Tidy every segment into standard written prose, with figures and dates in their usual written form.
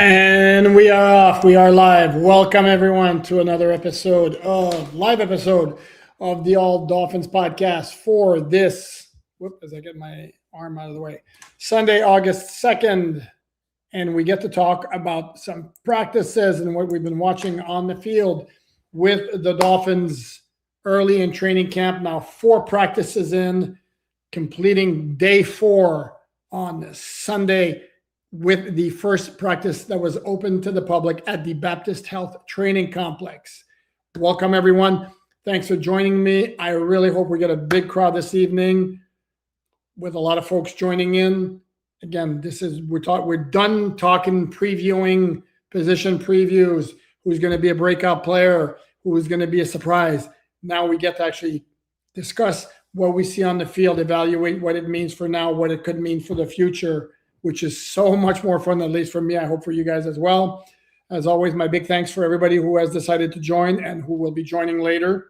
And we are off. We are live. Welcome everyone to another live episode of the All Dolphins podcast for this. As I get my arm out of the way, Sunday, August 2nd, and we get to talk about some practices and what we've been watching on the field with the Dolphins early in training camp. Now 4 practices in, completing day 4 on Sunday, with the first practice that was open to the public at the Baptist Health Training Complex. Welcome, everyone. Thanks for joining me. I really hope we get a big crowd this evening with a lot of folks joining in. Again, we're done talking, previewing, position previews, who's going to be a breakout player, who is going to be a surprise. Now we get to actually discuss what we see on the field, evaluate what it means for now, what it could mean for the future, which is so much more fun, at least for me. I hope for you guys as well. As always, my big thanks for everybody who has decided to join and who will be joining later.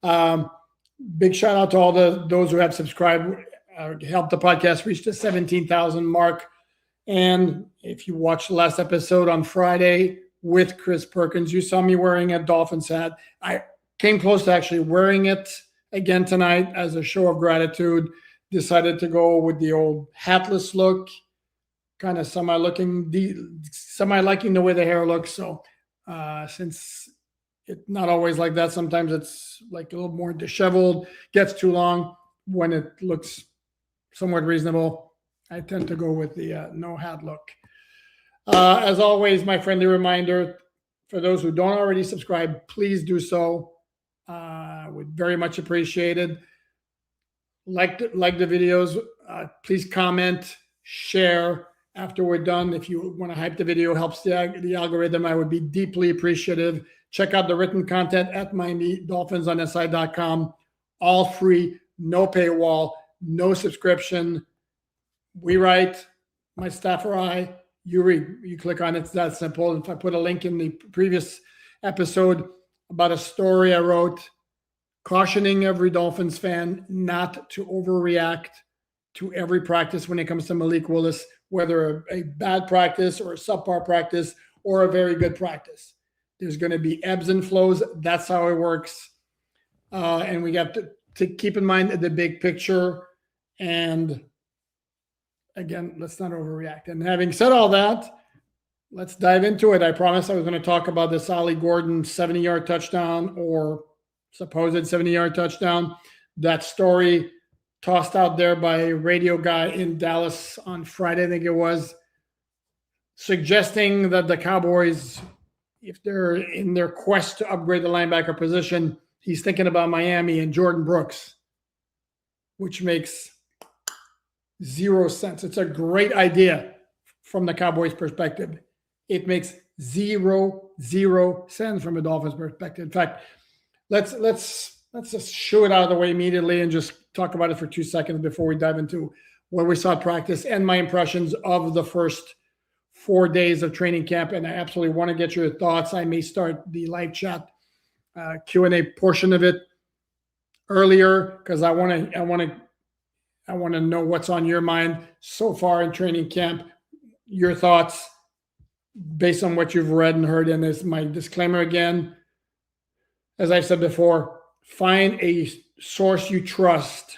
Big shout out to all those who have subscribed, helped the podcast reach the 17,000 mark. And if you watched the last episode on Friday with Chris Perkins, you saw me wearing a Dolphins hat. I came close to actually wearing it again tonight as a show of gratitude. Decided to go with the old hatless look, kind of semi-liking the way the hair looks. So since it's not always like that, sometimes it's like a little more disheveled, gets too long. When it looks somewhat reasonable, I tend to go with the no hat look. As always, my friendly reminder, for those who don't already subscribe, please do so. Would very much appreciated. Like the videos, please comment, share after we're done. If you want to hype the video, helps the algorithm, I would be deeply appreciative. Check out the written content at MiamiDolphinsOnSI.com. All free, no paywall, no subscription. We write, my staff or I, you read, you click on it. It's that simple. If I put a link in the previous episode about a story I wrote, cautioning every Dolphins fan not to overreact to every practice when it comes to Malik Willis, whether a bad practice or a subpar practice or a very good practice. There's going to be ebbs and flows. That's how it works. And we got to keep in mind the big picture. And again, let's not overreact. And having said all that, let's dive into it. I promised I was going to talk about this Ollie Gordon 70-yard touchdown, or supposed 70-yard touchdown. That story tossed out there by a radio guy in Dallas on Friday, I think it was, suggesting that the Cowboys, if they're in their quest to upgrade the linebacker position, he's thinking about Miami and Jordan Brooks, which makes zero sense. It's a great idea from the Cowboys' perspective. It makes zero sense from a Dolphins perspective. In fact, let's just shoo it out of the way immediately and just talk about it for 2 seconds before we dive into what we saw at practice and my impressions of the first 4 days of training camp. And I absolutely want to get your thoughts. I may start the live chat Q&A portion of it earlier because I want to know what's on your mind so far in training camp. Your thoughts based on what you've read and heard. And as my disclaimer again, as I've said before, find a source you trust.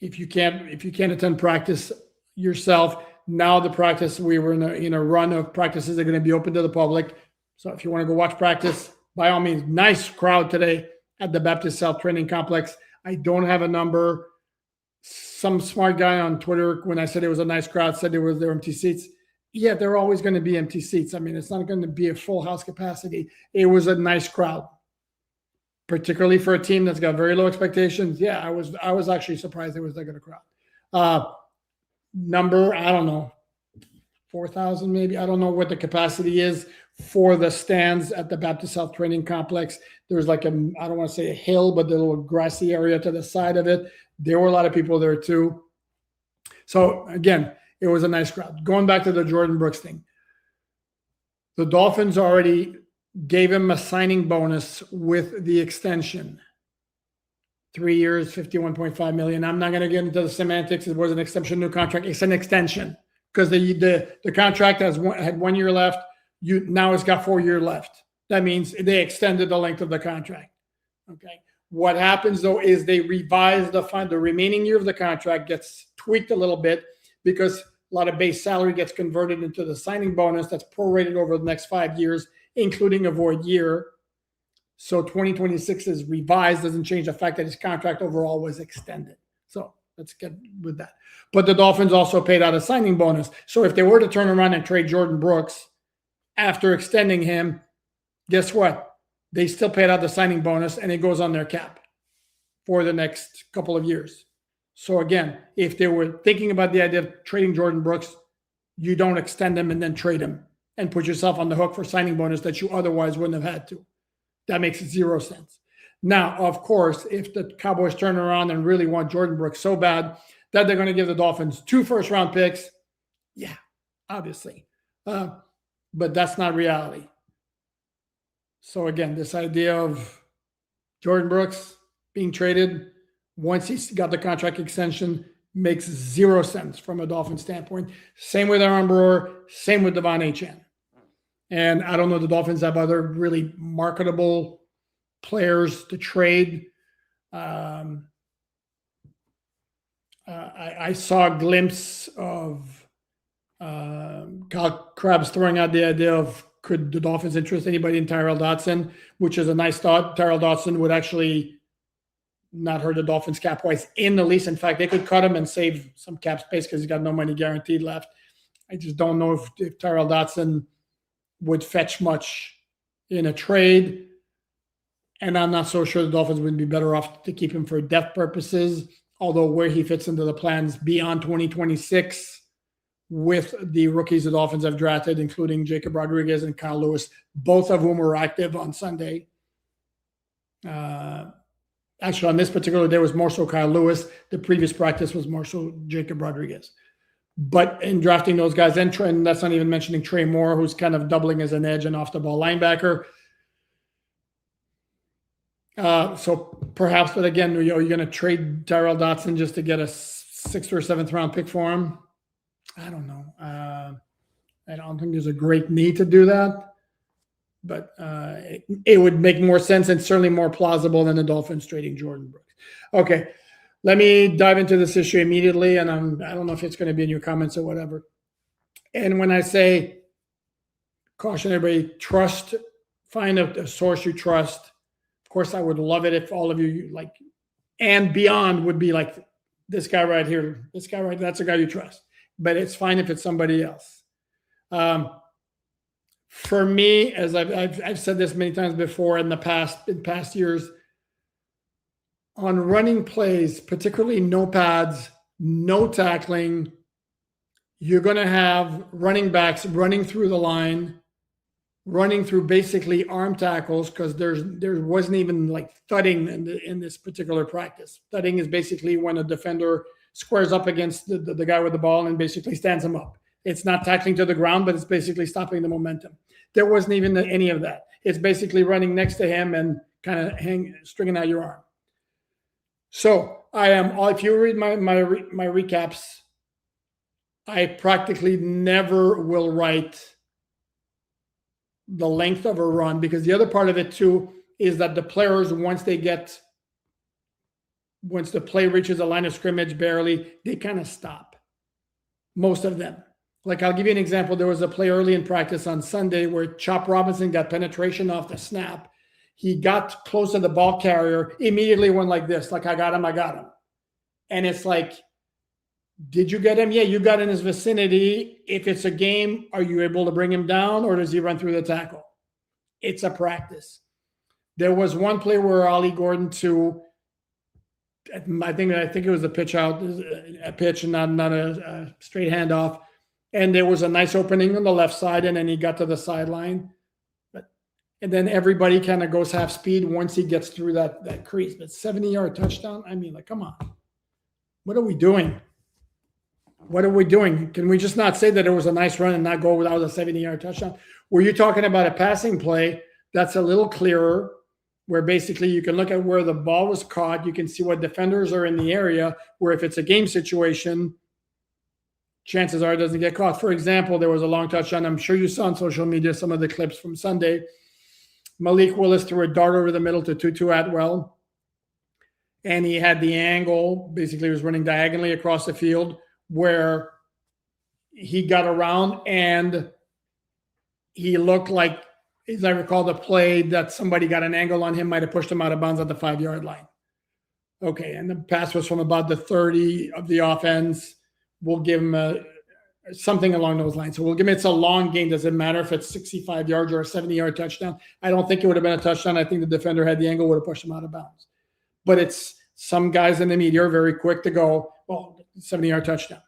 If you can't attend practice yourself, now the practice, we were in a run of practices that are going to be open to the public. So if you want to go watch practice, by all means, nice crowd today at the Baptist Health Training Complex. I don't have a number. Some smart guy on Twitter, when I said it was a nice crowd, said there were empty seats. Yeah, there are always going to be empty seats. I mean, it's not going to be a full house capacity. It was a nice crowd, particularly for a team that's got very low expectations. Yeah, I was actually surprised there was that good a crowd. Number, I don't know, 4,000 maybe. I don't know what the capacity is for the stands at the Baptist Health Training Complex. There's like I don't want to say a hill, but the little grassy area to the side of it. There were a lot of people there too. So again, it was a nice crowd. Going back to the Jordan Brooks thing, the Dolphins already gave him a signing bonus with the extension. 3 years, $51.5 million. I'm not going to get into the semantics. It was an extension, new contract. It's an extension. because the contract had 1 year left. Now it's got 4 years left. That means they extended the length of the contract. Okay. What happens though is they revise the remaining year of the contract gets tweaked a little bit because a lot of base salary gets converted into the signing bonus that's prorated over the next 5 years, including a void year. So 2026 is revised, doesn't change the fact that his contract overall was extended. So let's get with that. But the Dolphins also paid out a signing bonus. So if they were to turn around and trade Jordan Brooks after extending him, guess what? They still paid out the signing bonus and it goes on their cap for the next couple of years. So again, if they were thinking about the idea of trading Jordan Brooks, you don't extend him and then trade him and put yourself on the hook for signing bonus that you otherwise wouldn't have had to. That makes 0 sense. Now, of course, if the Cowboys turn around and really want Jordan Brooks so bad that they're going to give the Dolphins 2 first-round picks, yeah, obviously. But that's not reality. So again, this idea of Jordan Brooks being traded once he's got the contract extension makes 0 sense from a Dolphin standpoint. Same with Aaron Brewer, same with Devon Achane. And I don't know, the Dolphins have other really marketable players to trade. I saw a glimpse of Kyle Krabs throwing out the idea of could the Dolphins interest anybody in Tyrell Dodson, which is a nice thought. Tyrell Dodson would actually not hurt the Dolphins cap-wise in the least. In fact, they could cut him and save some cap space because he's got no money guaranteed left. I just don't know if Tyrell Dodson would fetch much in a trade. And I'm not so sure the Dolphins would be better off to keep him for depth purposes, although where he fits into the plans beyond 2026 with the rookies the Dolphins have drafted, including Jacob Rodriguez and Kyle Lewis, both of whom were active on Sunday. Actually, on this particular day was more so Kyle Lewis. The previous practice was more so Jacob Rodriguez. But in drafting those guys, and that's not even mentioning Trey Moore, who's kind of doubling as an edge and off-the-ball linebacker. So perhaps, but again, you're going to trade Tyrell Dodson just to get a 6th or 7th round pick for him? I don't know. I don't think there's a great need to do that, but it would make more sense and certainly more plausible than the Dolphins trading Jordan Brooks. Okay, let me dive into this issue immediately, and I don't know if it's going to be in your comments or whatever. And when I say caution everybody, find a source you trust. Of course, I would love it if all of you like, and beyond would be like this guy right here, this guy right, that's a guy you trust. But it's fine if it's somebody else. For me, as I've said this many times before in past years, on running plays, particularly no pads, no tackling, you're going to have running backs running through the line, running through basically arm tackles, because there wasn't even like thudding in this particular practice. Thudding is basically when a defender squares up against the guy with the ball and basically stands him up. It's not tackling to the ground, but it's basically stopping the momentum. There wasn't even any of that. It's basically running next to him and kind of stringing out your arm. So if you read my recaps, I practically never will write the length of a run, because the other part of it too is that the players, once the play reaches the line of scrimmage barely, they kind of stop. Most of them. Like, I'll give you an example. There was a play early in practice on Sunday where Chop Robinson got penetration off the snap. He got close to the ball carrier, immediately went like this, like, I got him. And it's like, did you get him? Yeah, you got in his vicinity. If it's a game, are you able to bring him down, or does he run through the tackle? It's a practice. There was one play where Ollie Gordon I think it was a pitch and not a straight handoff. And there was a nice opening on the left side, and then he got to the sideline. And then everybody kind of goes half speed once he gets through that crease. But 70-yard touchdown, I mean, like, come on. What are we doing? Can we just not say that it was a nice run and not go without a 70-yard touchdown? Were you talking about a passing play that's a little clearer, where basically you can look at where the ball was caught, you can see what defenders are in the area, where if it's a game situation, chances are it doesn't get caught. For example, there was a long touchdown. I'm sure you saw on social media some of the clips from Sunday. Malik Willis threw a dart over the middle to Tutu Atwell, and he had the angle. Basically, he was running diagonally across the field where he got around, and he looked like, as I recall the play, that somebody got an angle on him, might have pushed him out of bounds at the 5-yard line. Okay, and the pass was from about the 30 of the offense. We'll give him something along those lines. So we'll give him, it's a long game. Doesn't matter if it's 65 yards or a 70-yard touchdown. I don't think it would have been a touchdown. I think the defender had the angle, would have pushed him out of bounds. But it's some guys in the media are very quick to go, well, 70-yard touchdown.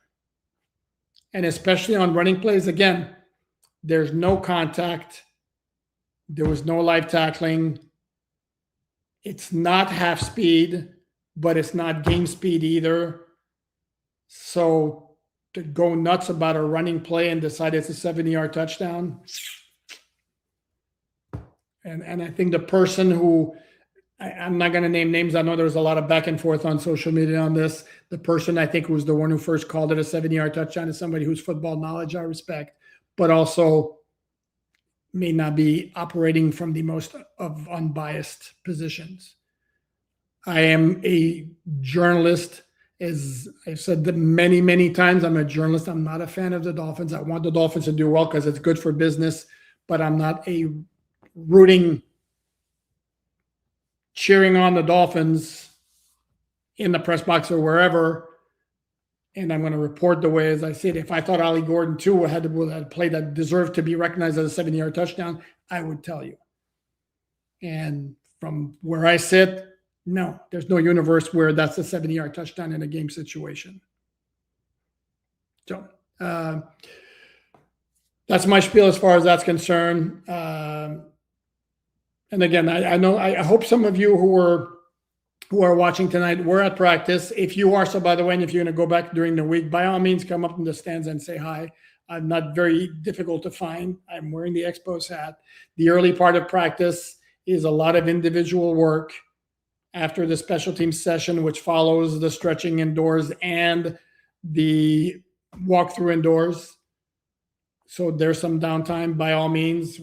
And especially on running plays, again, there's no contact. There was no live tackling. It's not half speed, but it's not game speed either. So to go nuts about a running play and decide it's a 70-yard touchdown. And I think the person who, I'm not going to name names. I know there was a lot of back and forth on social media on this. The person I think was the one who first called it a 70-yard touchdown is somebody whose football knowledge I respect, but also may not be operating from the most of unbiased positions. I am a journalist. As I've said that many, many times, I'm a journalist. I'm not a fan of the Dolphins. I want the Dolphins to do well because it's good for business, but I'm not a cheering on the Dolphins in the press box or wherever. And I'm going to report the way, as I said, if I thought Ollie Gordon too had a play that deserved to be recognized as a 70-yard touchdown, I would tell you. And from where I sit, no, there's no universe where that's a 70-yard touchdown in a game situation. So that's my spiel as far as that's concerned. And again, I hope some of you who are watching tonight were at practice. If you are, so by the way, and if you're going to go back during the week, by all means, come up in the stands and say hi. I'm not very difficult to find. I'm wearing the Expos hat. The early part of practice is a lot of individual work after the special teams session, which follows the stretching indoors and the walkthrough indoors. So there's some downtime. By all means,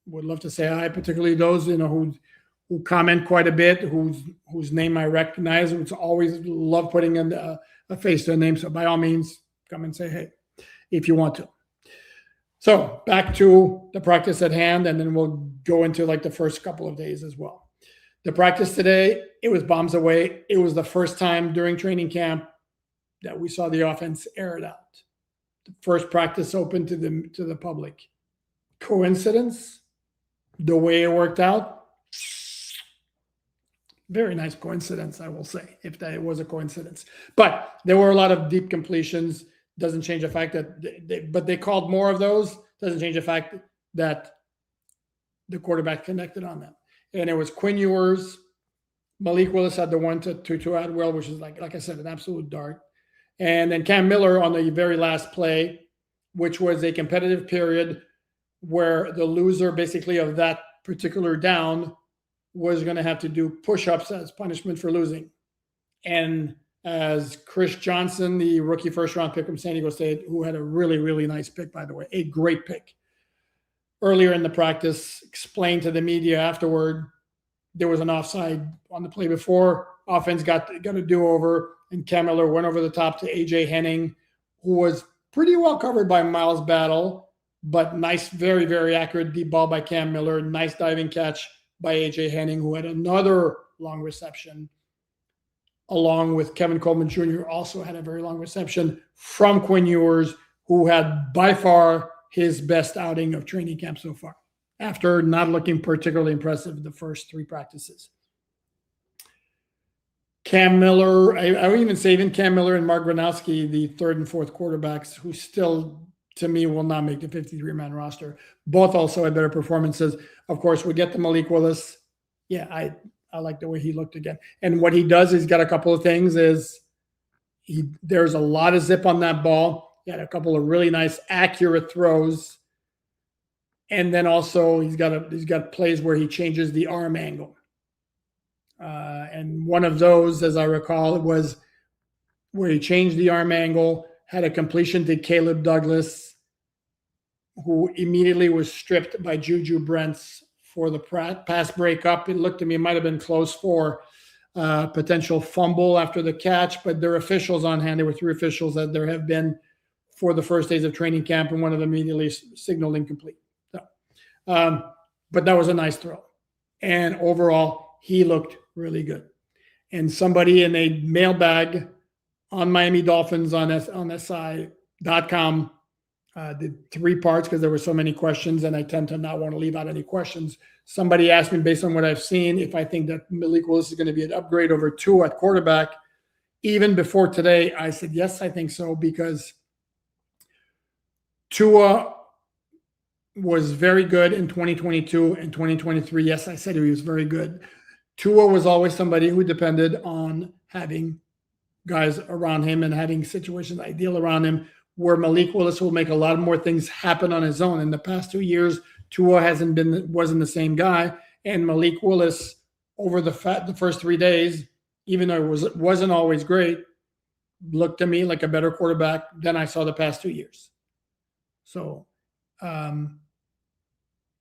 would love to say hi, particularly those who comment quite a bit, whose name I recognize. It's always love putting a face to a name. So by all means, come and say hey if you want to. So back to the practice at hand, and then we'll go into like the first couple of days as well. The practice today, it was bombs away. It was the first time during training camp that we saw the offense air it out. The first practice open to the public. Coincidence? The way it worked out? Very nice coincidence, I will say, if that was a coincidence. But there were a lot of deep completions. Doesn't change the fact that they called more of those. Doesn't change the fact that the quarterback connected on them. And it was Quinn Ewers. Malik Willis had the one to Atwell, which is like I said, an absolute dart. And then Cam Miller on the very last play, which was a competitive period where the loser basically of that particular down was going to have to do push-ups as punishment for losing. And as Chris Johnson, the rookie first-round pick from San Diego State, who had a really, really nice pick, by the way, a great pick, earlier in the practice, explained to the media afterward, there was an offside on the play before. Offense got a do-over, and Cam Miller went over the top to A.J. Henning, who was pretty well covered by Miles Battle, but nice, very, very accurate deep ball by Cam Miller. Nice diving catch by A.J. Henning, who had another long reception, along with Kevin Coleman Jr., also had a very long reception from Quinn Ewers, who had by far his best outing of training camp so far, after not looking particularly impressive the first three practices. Cam Miller, I would even say even Cam Miller and Mark Gronowski, the third and fourth quarterbacks, who still, to me, will not make the 53-man roster. Both also had better performances. Of course, we get to Malik Willis. Yeah, I like the way he looked again. And what he does, he's got a couple of things, there's a lot of zip on that ball. He had a couple of really nice, accurate throws. And then also he's got plays where he changes the arm angle. And one of those, as I recall, it was where he changed the arm angle, had a completion to Caleb Douglas, who immediately was stripped by Juju Brents for the pass breakup. It looked to me, it might have been close for potential fumble after the catch, but there are officials on hand. There were 3 officials that there have been for the first days of training camp, and one of them immediately signaled incomplete. So, but that was a nice throw. And overall, he looked really good. And somebody in a mailbag on Miami Dolphins on SI.com did 3 parts because there were so many questions, and I tend to not want to leave out any questions. Somebody asked me, based on what I've seen, if I think that Malik Willis is going to be an upgrade over Tua at quarterback. Even before today, I said, yes, I think so, because Tua was very good in 2022 and 2023. Yes, I said he was very good. Tua was always somebody who depended on having guys around him and having situations ideal around him, where Malik Willis will make a lot more things happen on his own. In the past 2 years, Tua wasn't the same guy, and Malik Willis over the first 3 days, even though it wasn't always great, looked to me like a better quarterback than I saw the past 2 years. So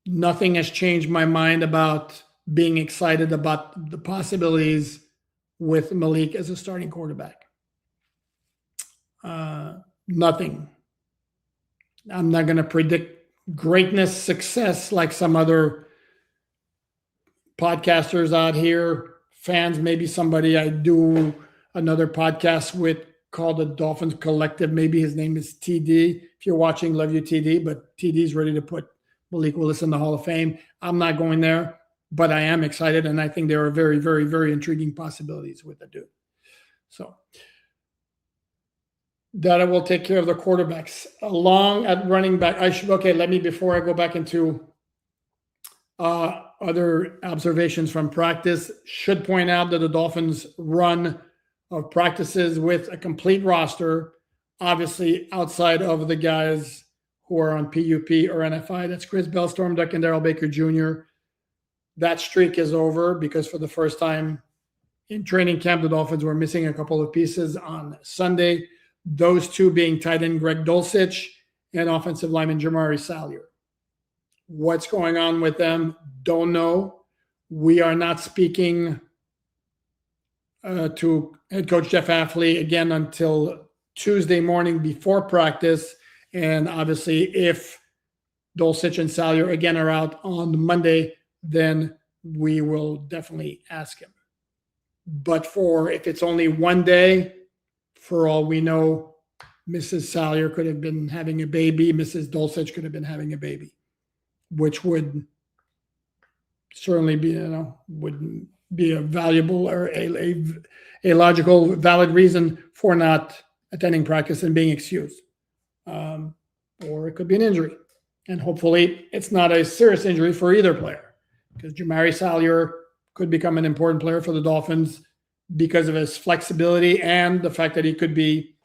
nothing has changed my mind about being excited about the possibilities with Malik as a starting quarterback. Nothing. I'm not going to predict greatness, success like some other podcasters out here, fans, maybe somebody I do another podcast with called the Dolphins Collective. Maybe his name is TD. If you're watching, love you, TD, but TD's ready to put Malik Willis in the Hall of Fame. I'm not going there, but I am excited, and I think there are very, very, very intriguing possibilities with the dude. So that will take care of the quarterbacks. Along at running back, before I go back into other observations from practice, should point out that the Dolphins run of practices with a complete roster, obviously outside of the guys who are on PUP or NFI. That's Chris Bell, Storm Duck, and Darrell Baker Jr. That streak is over because for the first time in training camp, the Dolphins were missing a couple of pieces on Sunday. Those 2 being tight end Greg Dulcich and offensive lineman Jamari Salyer. What's going on with them? Don't know. We are not speaking to head coach Jeff Hafley again until Tuesday morning before practice. And obviously, if Dulcich and Salyer again are out on Monday, then we will definitely ask him. But if it's only 1 day, for all we know, Mrs. Salyer could have been having a baby. Mrs. Dulcich could have been having a baby, which would certainly be, would be a valuable or a logical, valid reason for not attending practice and being excused. Or it could be an injury. And hopefully it's not a serious injury for either player, because Jamari Salyer could become an important player for the Dolphins because of his flexibility and the fact that he could be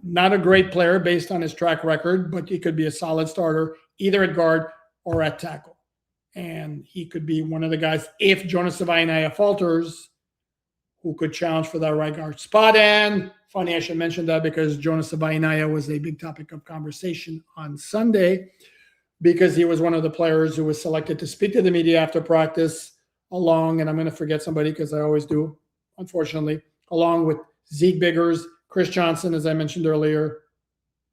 not a great player based on his track record, but he could be a solid starter either at guard or at tackle. And he could be one of the guys, if Jonas Savaiinaea falters, who could challenge for that right guard spot. And funny, I should mention that because Jonas Savaiinaea was a big topic of conversation on Sunday, because he was one of the players who was selected to speak to the media after practice, along, and I'm going to forget somebody because I always do, unfortunately, along with Zeke Biggers, Chris Johnson, as I mentioned earlier.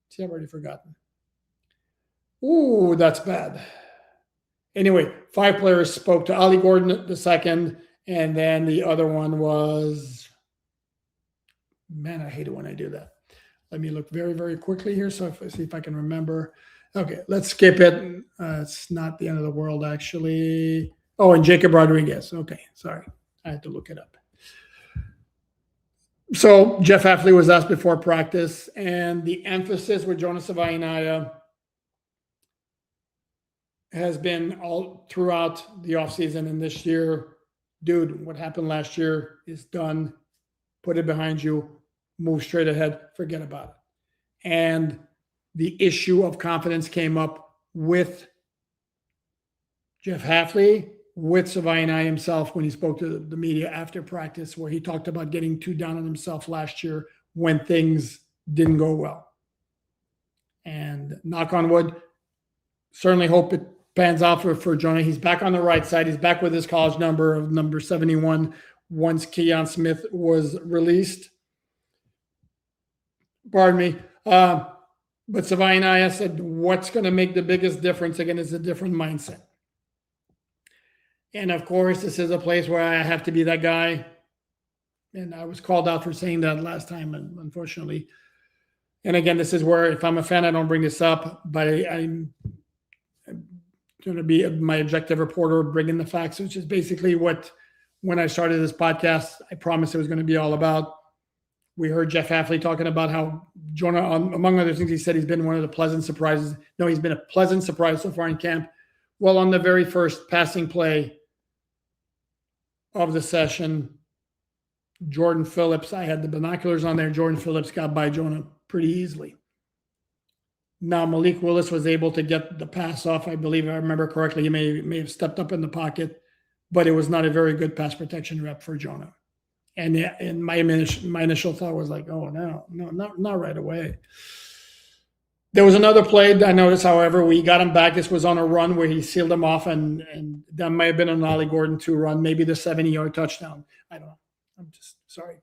See, I've already forgotten. Ooh, that's bad. Anyway, 5 players spoke to Ollie Gordon the second, and then the other one was, man, I hate it when I do that. Let me look very, very quickly here, so see if I can remember. Okay, let's skip it. It's not the end of the world, actually. Oh, and Jacob Rodriguez. Okay, sorry. I had to look it up. So Jeff Hafley was asked before practice, and the emphasis with Jonas Savaiinaea has been all throughout the offseason and this year. Dude, what happened last year is done. Put it behind you. Move straight ahead. Forget about it. And the issue of confidence came up with Jeff Hafley, with Savaiinaea himself when he spoke to the media after practice, where he talked about getting too down on himself last year when things didn't go well. And knock on wood, certainly hope it pans out for Jonah. He's back on the right side. He's back with his college number of number 71 once Keon Smith was released. Pardon me. But Savaiinaia said, what's going to make the biggest difference, again, is a different mindset. And of course, this is a place where I have to be that guy. And I was called out for saying that last time, unfortunately. And again, this is where, if I'm a fan, I don't bring this up, but I'm going to be my objective reporter, bringing the facts, which is basically what, when I started this podcast, I promised it was going to be all about. We heard Jeff Hafley talking about how Jonah, among other things, he said he's been one of the pleasant surprises. No, he's been a pleasant surprise so far in camp. Well, on the very first passing play of the session, Jordan Phillips, I had the binoculars on there. Jordan Phillips got by Jonah pretty easily. Now, Malik Willis was able to get the pass off. I believe, if I remember correctly, he may have stepped up in the pocket, but it was not a very good pass protection rep for Jonah. And my initial thought was like, oh, no, not right away. There was another play I noticed, however, we got him back. This was on a run where he sealed him off, and that might have been an Ollie Gordon 2 run, maybe the 70-yard touchdown. I don't know. I'm just sorry.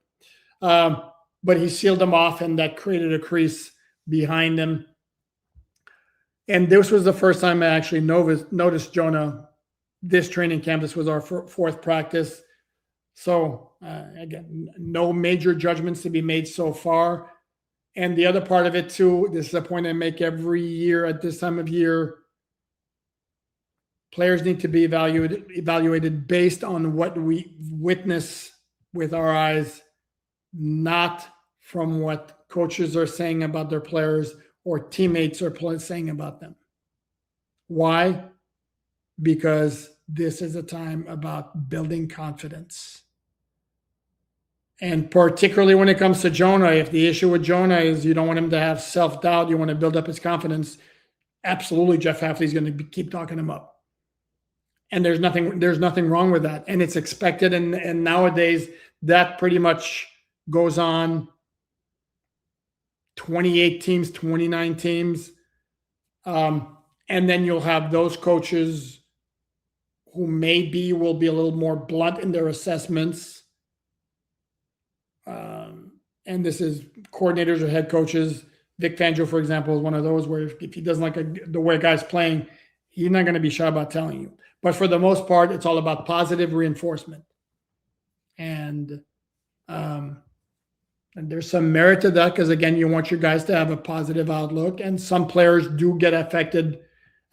But he sealed him off, and that created a crease behind him. And this was the first time I actually noticed Jonah this training camp. This was our fourth practice. So, again, no major judgments to be made so far. And the other part of it, too, this is a point I make every year at this time of year. Players need to be evaluated based on what we witness with our eyes, not from what coaches are saying about their players or teammates are saying about them. Why? Because this is a time about building confidence. And particularly when it comes to Jonah, if the issue with Jonah is you don't want him to have self-doubt, you want to build up his confidence, absolutely Jeff Hafley's going to keep talking him up. And there's nothing wrong with that. And it's expected. And nowadays that pretty much goes on 28 teams, 29 teams. And then you'll have those coaches who maybe will be a little more blunt in their assessments. And this is coordinators or head coaches. Vic Fangio, for example, is one of those where if he doesn't like the way a guy's playing, he's not going to be shy about telling you. But for the most part, it's all about positive reinforcement. And there's some merit to that because, again, you want your guys to have a positive outlook. And some players do get affected,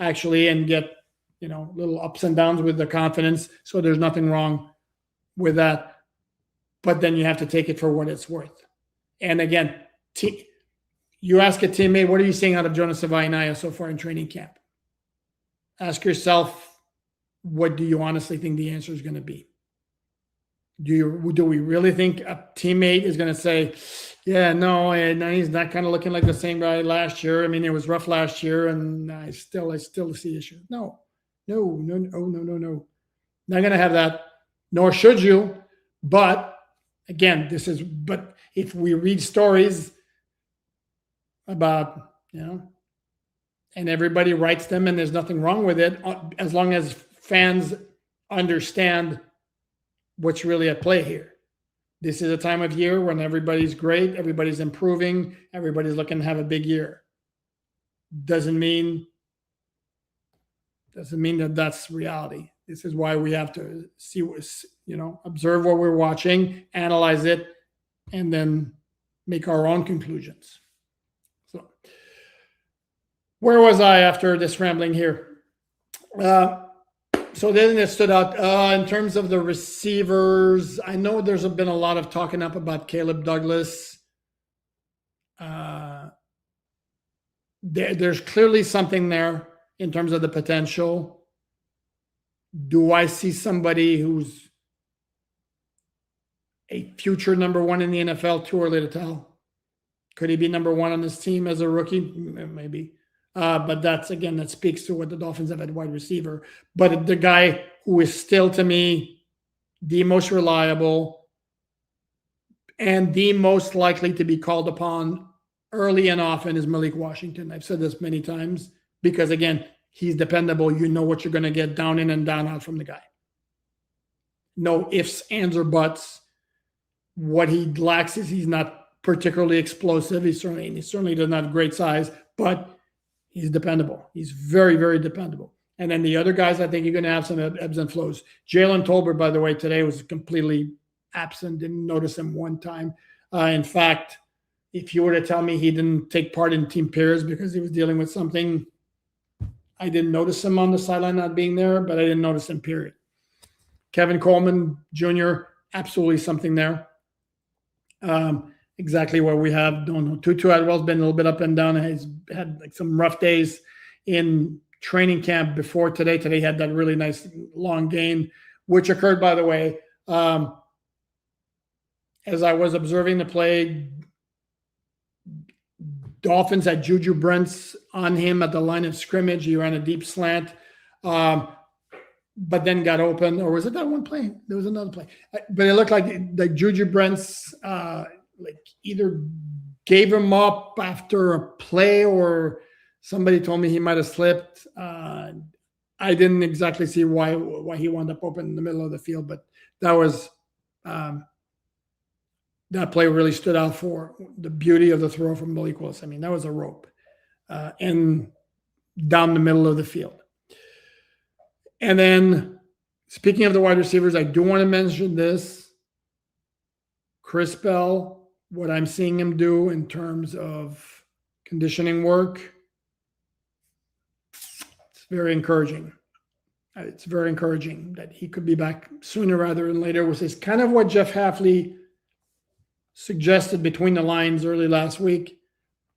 actually, and get, little ups and downs with the confidence. So there's nothing wrong with that. But then you have to take it for what it's worth. And again, you ask a teammate, what are you seeing out of Jonah Savaiinaia so far in training camp? Ask yourself, what do you honestly think the answer is going to be? Do we really think a teammate is going to say, yeah, no, and he's not kind of looking like the same guy last year. I mean, it was rough last year, and I still see issues. No. Not going to have that, nor should you. But again, but if we read stories about, and everybody writes them and there's nothing wrong with it, as long as fans understand what's really at play here. This is a time of year when everybody's great, everybody's improving, everybody's looking to have a big year. Doesn't mean that that's reality. This is why we have to see, observe what we're watching, analyze it, and then make our own conclusions. So, where was I after this rambling here? So then it stood out in terms of the receivers. I know there's been a lot of talking up about Caleb Douglas. There's clearly something there in terms of the potential. Do I see somebody who's a future number one in the NFL? Too early to tell. Could he be number one on this team as a rookie? Maybe. But that speaks to what the Dolphins have at wide receiver. But the guy who is still, to me, the most reliable and the most likely to be called upon early and often is Malik Washington. I've said this many times because, again, he's dependable. You know what you're going to get down in and down out from the guy. No ifs, ands, or buts. What he lacks is he's not particularly explosive. He certainly doesn't have great size, but he's dependable. He's very, very dependable. And then the other guys, I think you're going to have some ebbs and flows. Jalen Tolbert, by the way, today was completely absent. Didn't notice him one time. In fact, if you were to tell me he didn't take part in team pairs because he was dealing with something, I didn't notice him on the sideline not being there, but I didn't notice him, period. Kevin Coleman Jr., absolutely something there. Exactly what we have. Don't know. Tutu Atwell's been a little bit up and down. He's had like some rough days in training camp before today. Today he had that really nice long gain, which occurred, by the way, as I was observing the play. Dolphins had Juju Brents on him at the line of scrimmage. He ran a deep slant, but then got open. Or was it that one play? There was another play. But it looked like Juju Brents like either gave him up after a play or somebody told me he might have slipped. I didn't exactly see why he wound up open in the middle of the field, but that was that play really stood out for the beauty of the throw from Malik Willis. I mean, that was a rope and down the middle of the field. And then speaking of the wide receivers, I do want to mention this. Chris Bell, what I'm seeing him do in terms of conditioning work, it's very encouraging. It's very encouraging that he could be back sooner rather than later, which is kind of what Jeff Hafley suggested between the lines early last week.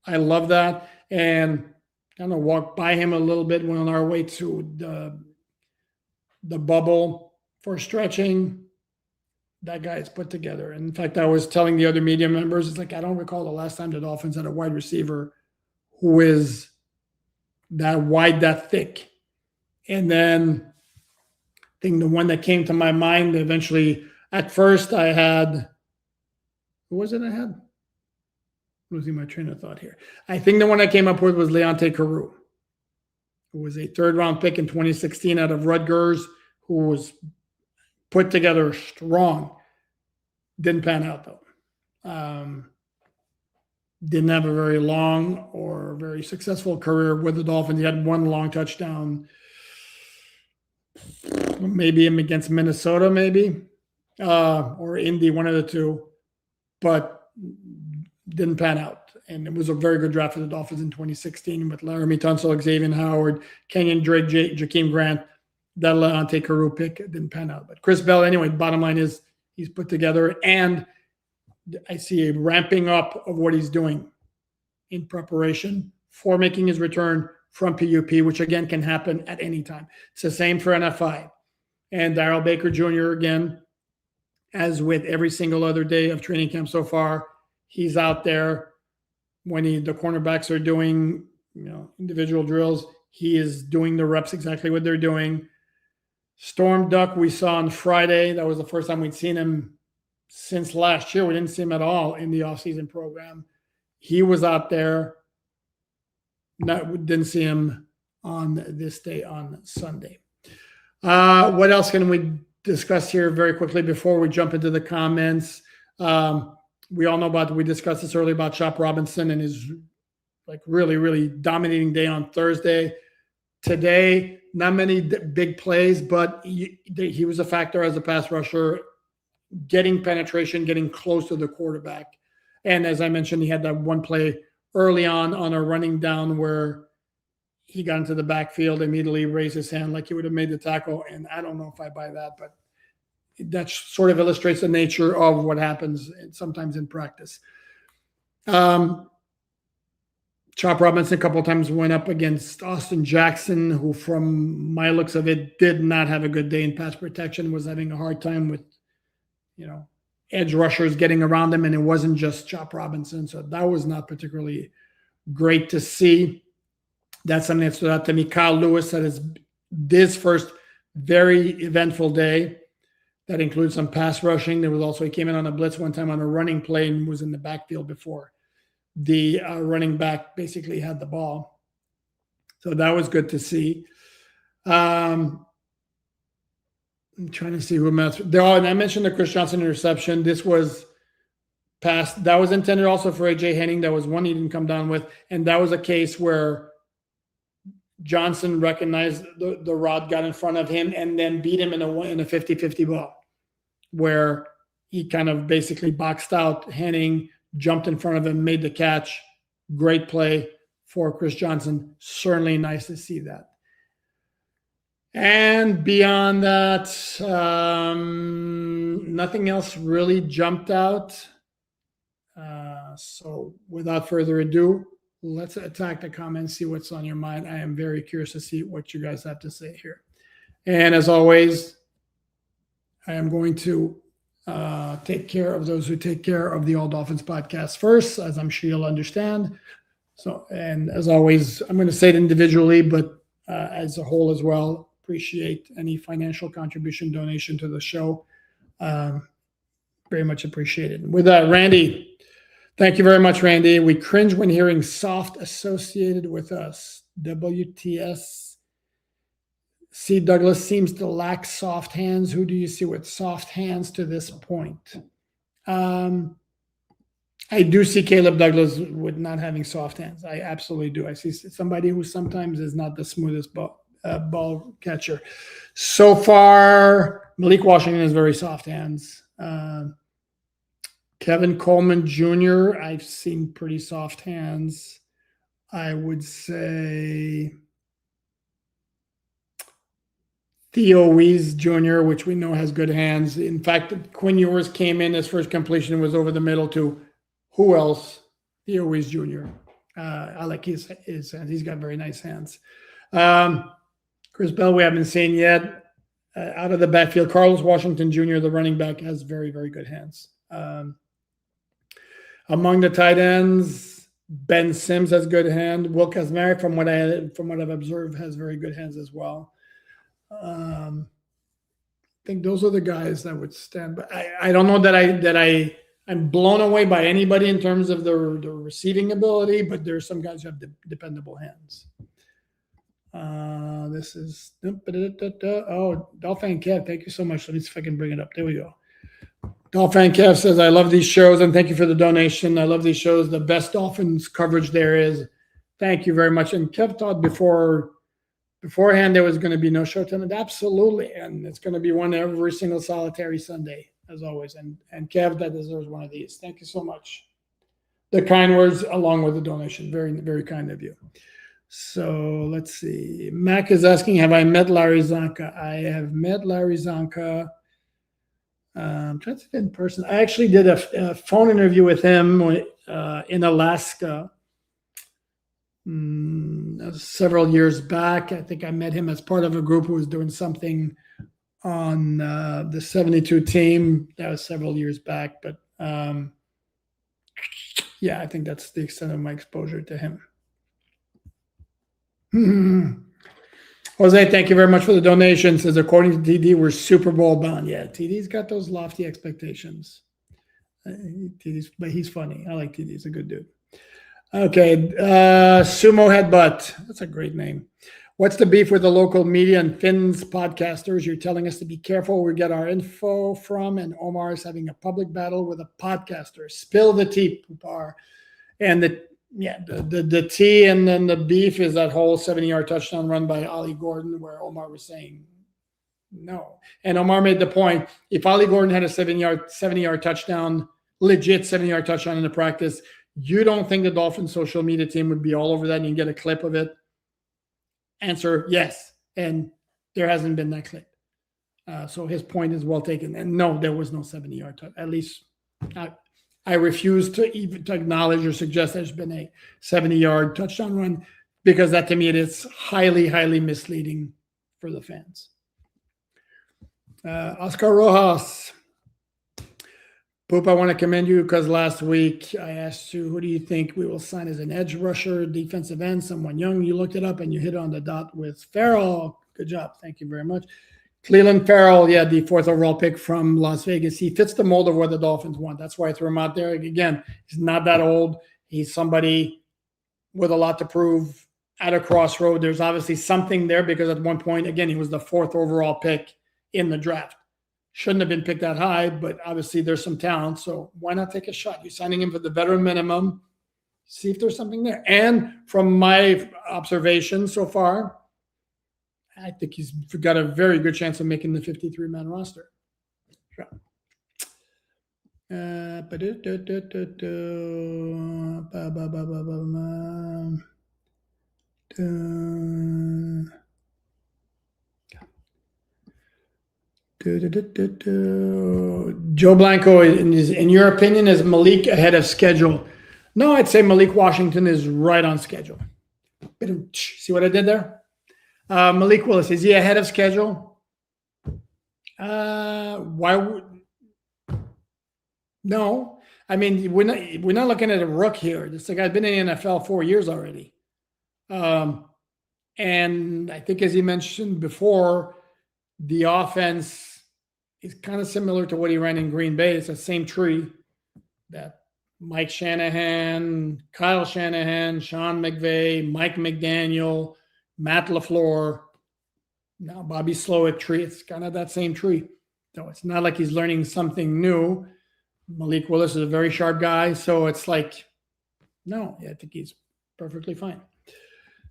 I love that. And kind of walked by him a little bit when on our way to the bubble for stretching. That guy is put together. And in fact, I was telling the other media members, it's like, I don't recall the last time the Dolphins had a wide receiver who is that wide, that thick. And then I think the one that came to my mind eventually, at first I had, who was it I had? Losing my train of thought here. I think the one I came up with was Leonte Carew, who was a third-round pick in 2016 out of Rutgers, who was put together strong. Didn't pan out, though. Didn't have a very long or very successful career with the Dolphins. He had one long touchdown, maybe him against Minnesota, maybe, or Indy, one of the two, but didn't pan out. And it was a very good draft for the Dolphins in 2016 with Laramie Tunsil, Xavier Howard, Kenyon Drake, Jakeem Grant. That Leonte Carew pick didn't pan out. But Chris Bell, anyway, bottom line is he's put together, and I see a ramping up of what he's doing in preparation for making his return from PUP, which again can happen at any time. It's the same for NFI. And Darrell Baker Jr., again, as with every single other day of training camp so far, he's out there when the cornerbacks are doing, individual drills. He is doing the reps exactly what they're doing. Storm Duck we saw on Friday. That was the first time we'd seen him since last year. We didn't see him at all in the offseason program. He was out there. Didn't see him on this day on Sunday. What else can we discuss here very quickly before we jump into the comments? We all know we discussed this earlier about Chop Robinson and his really, really dominating day on Thursday. Today, not many big plays, but he was a factor as a pass rusher, getting penetration, getting close to the quarterback. And as I mentioned, he had that one play early on a running down where he got into the backfield, immediately raised his hand like he would have made the tackle. And I don't know if I buy that, but that sort of illustrates the nature of what happens sometimes in practice. Chop Robinson a couple of times went up against Austin Jackson, who from my looks of it did not have a good day in pass protection, was having a hard time with, edge rushers getting around him, and it wasn't just Chop Robinson. So that was not particularly great to see. That's something that stood out to me. Kyle Lewis had his first very eventful day. That includes some pass rushing. There was also, he came in on a blitz one time on a running play and was in the backfield before the running back basically had the ball. So that was good to see. I'm trying to see who else. And I mentioned the Chris Johnson interception. This was passed. That was intended also for AJ Henning. That was one he didn't come down with. And that was a case where Johnson recognized the rod got in front of him and then beat him in a 50-50 ball, where he kind of basically boxed out Henning, jumped in front of him, made the catch. Great play for Chris Johnson. Certainly nice to see that. And beyond that, nothing else really jumped out. So without further ado, let's attack the comments, see what's on your mind. I am very curious to see what you guys have to say here. And as always, I am going to take care of those who take care of the All Dolphins podcast first, as I'm sure you'll understand. So, and as always, I'm going to say it individually, but as a whole as well, appreciate any financial contribution, donation to the show. Very much appreciated. With that, Randy, thank you very much, Randy. We cringe when hearing soft associated with us. WTS. C. Douglas seems to lack soft hands. Who do you see with soft hands to this point? I do see Caleb Douglas with not having soft hands. I absolutely do. I see somebody who sometimes is not the smoothest ball catcher. So far, Malik Washington has very soft hands. Kevin Coleman Jr., I've seen pretty soft hands. I would say Theo Weiss Jr., which we know has good hands. In fact, Quinn Ewers came in, his first completion was over the middle to who else? Theo Weiss Jr. I like his hands. He's got very nice hands. Chris Bell, we haven't seen yet. Out of the backfield, Carlos Washington Jr., the running back, has very, very good hands. Among the tight ends, Ben Sims has good hand. Will Kazmarek, from what I've observed, has very good hands as well. I think those are the guys that would stand. But I don't know that I'm blown away by anybody in terms of the receiving ability, but there are some guys who have dependable hands. This is Dolphin Kev. Thank you so much. Let me see if I can bring it up. There we go. Dolphin Kev says, I love these shows and thank you for the donation. I love these shows. The best Dolphins coverage there is. Thank you very much. And Kev thought beforehand there was going to be no show tonight. Absolutely. And it's going to be one every single solitary Sunday, as always. And Kev, that deserves one of these. Thank you so much. The kind words along with the donation. Very, very kind of you. So let's see. Mac is asking, have I met Larry Zonka? I have met Larry Zonka. I'm trying to say in person. I actually did a phone interview with him in Alaska several years back. I think I met him as part of a group who was doing something on the 72 team. That was several years back. But yeah, I think that's the extent of my exposure to him. Jose, thank you very much for the donation. Says, according to TD, we're Super Bowl bound. Yeah, TD's got those lofty expectations. But he's funny. I like TD. He's a good dude. Okay, Sumo Headbutt. That's a great name. What's the beef with the local media and Finns podcasters? You're telling us to be careful where we get our info from, and Omar is having a public battle with a podcaster. Spill the tea, Poupart. And the tea and then the beef is that whole 70-yard touchdown run by Ollie Gordon where Omar was saying no. And Omar made the point, if Ollie Gordon had a 70-yard touchdown, legit 70-yard touchdown in the practice, you don't think the Dolphins social media team would be all over that and you get a clip of it? Answer, yes. And there hasn't been that clip. So his point is well taken. And no, there was no 70-yard touchdown. At least I refuse to even acknowledge or suggest there's been a 70-yard touchdown run, because that to me it is highly, highly misleading for the fans. Oscar Rojas. Poop, I want to commend you because last week I asked you, who do you think we will sign as an edge rusher, defensive end, someone young? You looked it up and you hit on the dot with Farrell. Good job. Thank you very much. Cleveland Farrell, yeah, the 4th overall pick from Las Vegas. He fits the mold of what the Dolphins want. That's why I threw him out there. Again, he's not that old. He's somebody with a lot to prove at a crossroad. There's obviously something there because at one point, again, he was the 4th overall pick in the draft. Shouldn't have been picked that high, but obviously there's some talent. So why not take a shot? You're signing him for the veteran minimum. See if there's something there. And from my observation so far, I think he's got a very good chance of making the 53-man roster. Sure. Joe Blanco, in your opinion, is Malik ahead of schedule? No, I'd say Malik Washington is right on schedule. See what I did there? Malik Willis, is he ahead of schedule? Why would? No. I mean, we're not looking at a rook here. This guy's been in the NFL 4 years already. And I think, as he mentioned before, the offense is kind of similar to what he ran in Green Bay. It's the same tree that Mike Shanahan, Kyle Shanahan, Sean McVay, Mike McDaniel, Matt LaFleur, now Bobby Slowick tree. It's kind of that same tree. So it's not like he's learning something new. Malik Willis is a very sharp guy. So it's like, no, I think he's perfectly fine.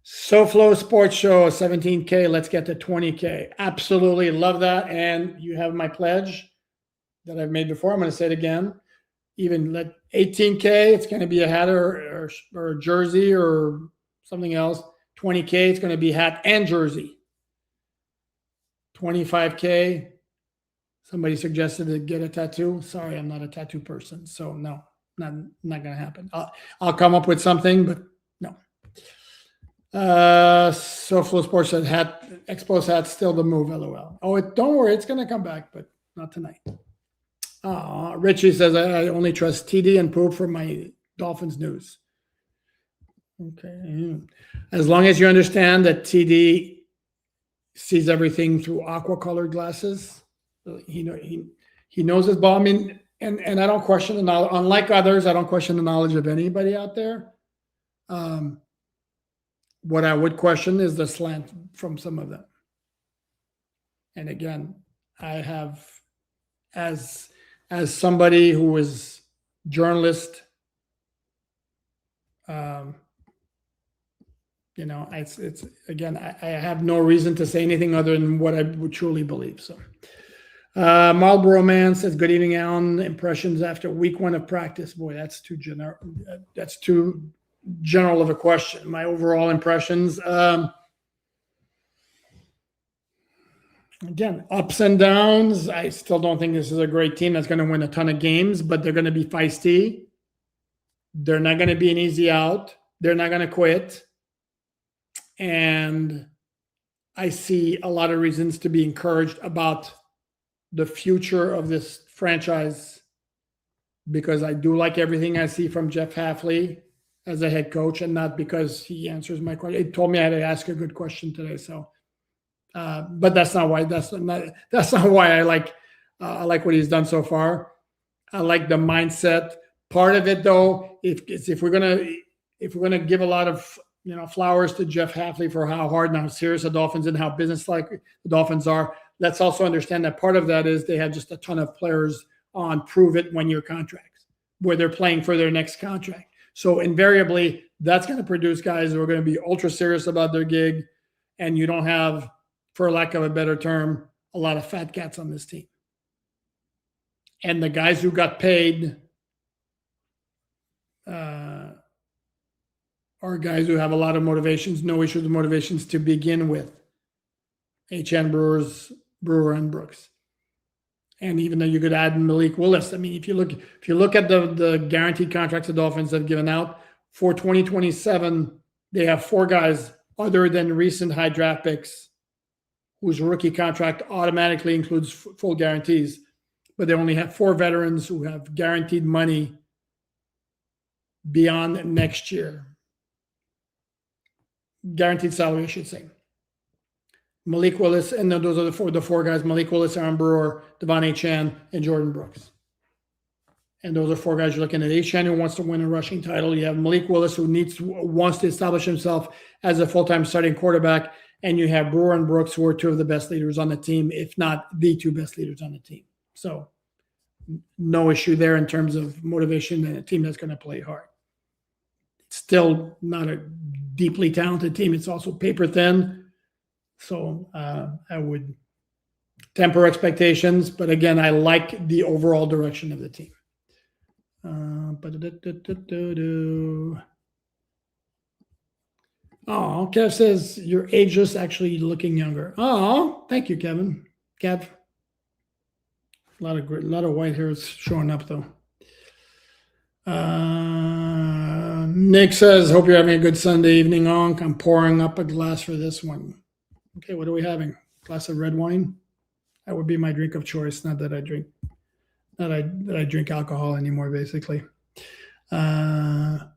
SoFlo Sports Show, 17K. Let's get to 20K. Absolutely love that. And you have my pledge that I've made before. I'm going to say it again. Even let 18K, it's going to be a hat or a jersey or something else. 20K, it's going to be hat and jersey. 25K, somebody suggested to get a tattoo. Sorry, I'm not a tattoo person. So no, not going to happen. I'll come up with something, but no. SoFlo Sports said Expos hat still the move, LOL. Oh, don't worry, it's going to come back, but not tonight. Richie says I only trust TD and Poop for my Dolphins news. Okay. As long as you understand that TD sees everything through aqua-colored glasses, he knows his ball. I mean, and I don't question the knowledge. Unlike others, I don't question the knowledge of anybody out there. What I would question is the slant from some of them. And again, I have, as somebody who is journalist, it's again, I have no reason to say anything other than what I would truly believe. So, Marlboro Man says, "Good evening, Alan. Impressions after week 1 of practice." Boy, that's too general. That's too general of a question. My overall impressions. Again, ups and downs. I still don't think this is a great team that's going to win a ton of games, but they're going to be feisty. They're not going to be an easy out. They're not going to quit. And I see a lot of reasons to be encouraged about the future of this franchise because I do like everything I see from Jeff Hafley as a head coach, and not because he answers my question. He told me I had to ask a good question today. So, but that's not why. That's not why I like what he's done so far. I like the mindset part of it, though. If we're gonna give a lot of flowers to Jeff Hafley for how hard and how serious the Dolphins and how businesslike the Dolphins are, let's also understand that part of that is they have just a ton of players on prove it 1-year contracts where they're playing for their next contract. So invariably, that's going to produce guys who are going to be ultra serious about their gig, and you don't have, for lack of a better term, a lot of fat cats on this team. And the guys who got paid are guys who have a lot of motivations, no issues with motivations to begin with. HN Brewer and Brooks. And even though you could add Malik Willis, I mean, if you look at the guaranteed contracts the Dolphins have given out for 2027, they have 4 guys other than recent high draft picks whose rookie contract automatically includes full guarantees, but they only have 4 veterans who have guaranteed money beyond next year. Guaranteed salary, I should say. Malik Willis, and those are the four guys: Malik Willis, Aaron Brewer, Devon Achane, and Jordan Brooks. And those are four guys you're looking at. Achane, who wants to win a rushing title. You have Malik Willis, who wants to establish himself as a full-time starting quarterback. And you have Brewer and Brooks, who are two of the best leaders on the team, if not the two best leaders on the team. So no issue there in terms of motivation and a team that's going to play hard. It's still not a deeply talented team. It's also paper thin. So I would temper expectations. But again, I like the overall direction of the team. Oh, Kev says you're ageless, actually looking younger. Oh, thank you, Kevin. Kev. A lot of white hairs showing up though. Nick says, hope you're having a good Sunday evening, Onk. I'm pouring up a glass for this one. Okay, what are we having? Glass of red wine? That would be my drink of choice. Not that I drink, that I drink alcohol anymore, basically. Whoa.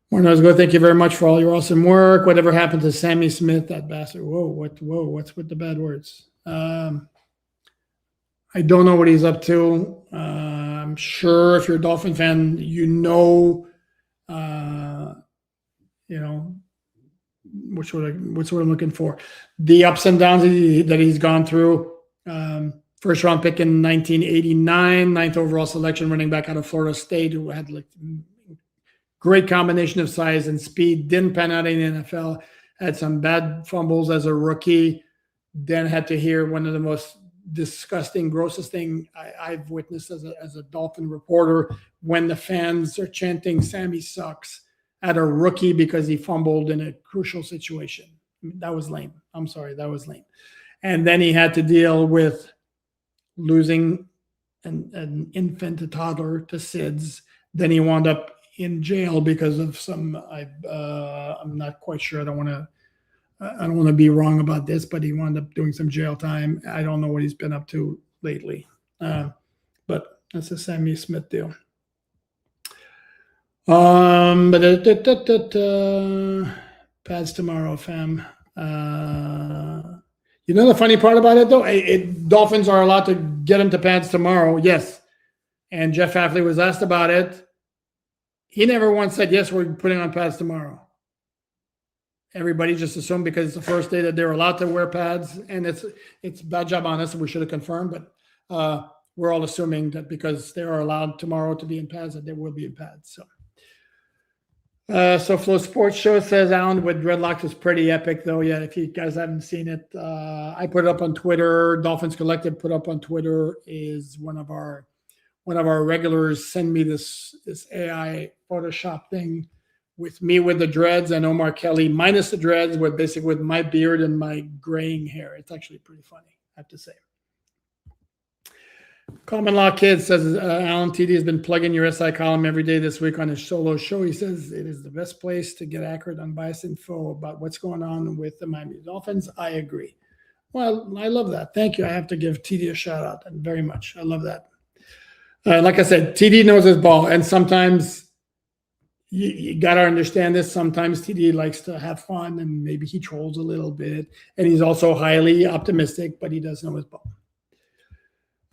Morning, good. Thank you very much for all your awesome work. Whatever happened to Sammy Smith, that bastard? Whoa, what's with the bad words? I don't know what he's up to. I'm sure if you're a Dolphin fan, you know what's what I'm looking for. The ups and downs that he's gone through. First round pick in 1989, ninth overall selection, running back out of Florida State, who had like great combination of size and speed. Didn't pan out in the NFL. Had some bad fumbles as a rookie. Then had to hear one of the most disgusting, grossest thing I've witnessed as a Dolphin reporter, when the fans are chanting "Sammy sucks" at a rookie because he fumbled in a crucial situation. That was lame. I'm sorry, that was lame. And then he had to deal with losing an infant, a toddler, to SIDS. Then he wound up in jail because of some. I'm not quite sure. I don't want to be wrong about this, but he wound up doing some jail time. I don't know what he's been up to lately, but that's a Sammy Smith deal. But pads tomorrow, fam. You know the funny part about it, though? Dolphins are allowed to get him to pads tomorrow, yes. And Jeff Hafley was asked about it. He never once said, yes, we're putting on pads tomorrow. Everybody just assumed because it's the first day that they're allowed to wear pads, and it's bad job on us. We should have confirmed, but we're all assuming that because they are allowed tomorrow to be in pads, that they will be in pads. So Flow Sports Show says Alain with dreadlocks is pretty epic, though. Yeah, if you guys haven't seen it, I put it up on Twitter. Dolphins Collective put up on Twitter. Is one of our regulars send me this AI Photoshop thing with me with the dreads and Omar Kelly minus the dreads, with my beard and my graying hair. It's actually pretty funny, I have to say. Common Law Kid says Alan TD has been plugging your SI column every day this week on his solo show. He says it is the best place to get accurate, unbiased info about what's going on with the Miami Dolphins. I agree. Well, I love that. Thank you. I have to give TD a shout out very much. I love that. Like I said, TD knows his ball, and sometimes you got to understand this. Sometimes TD likes to have fun, and maybe he trolls a little bit, and he's also highly optimistic, but he does know his ball.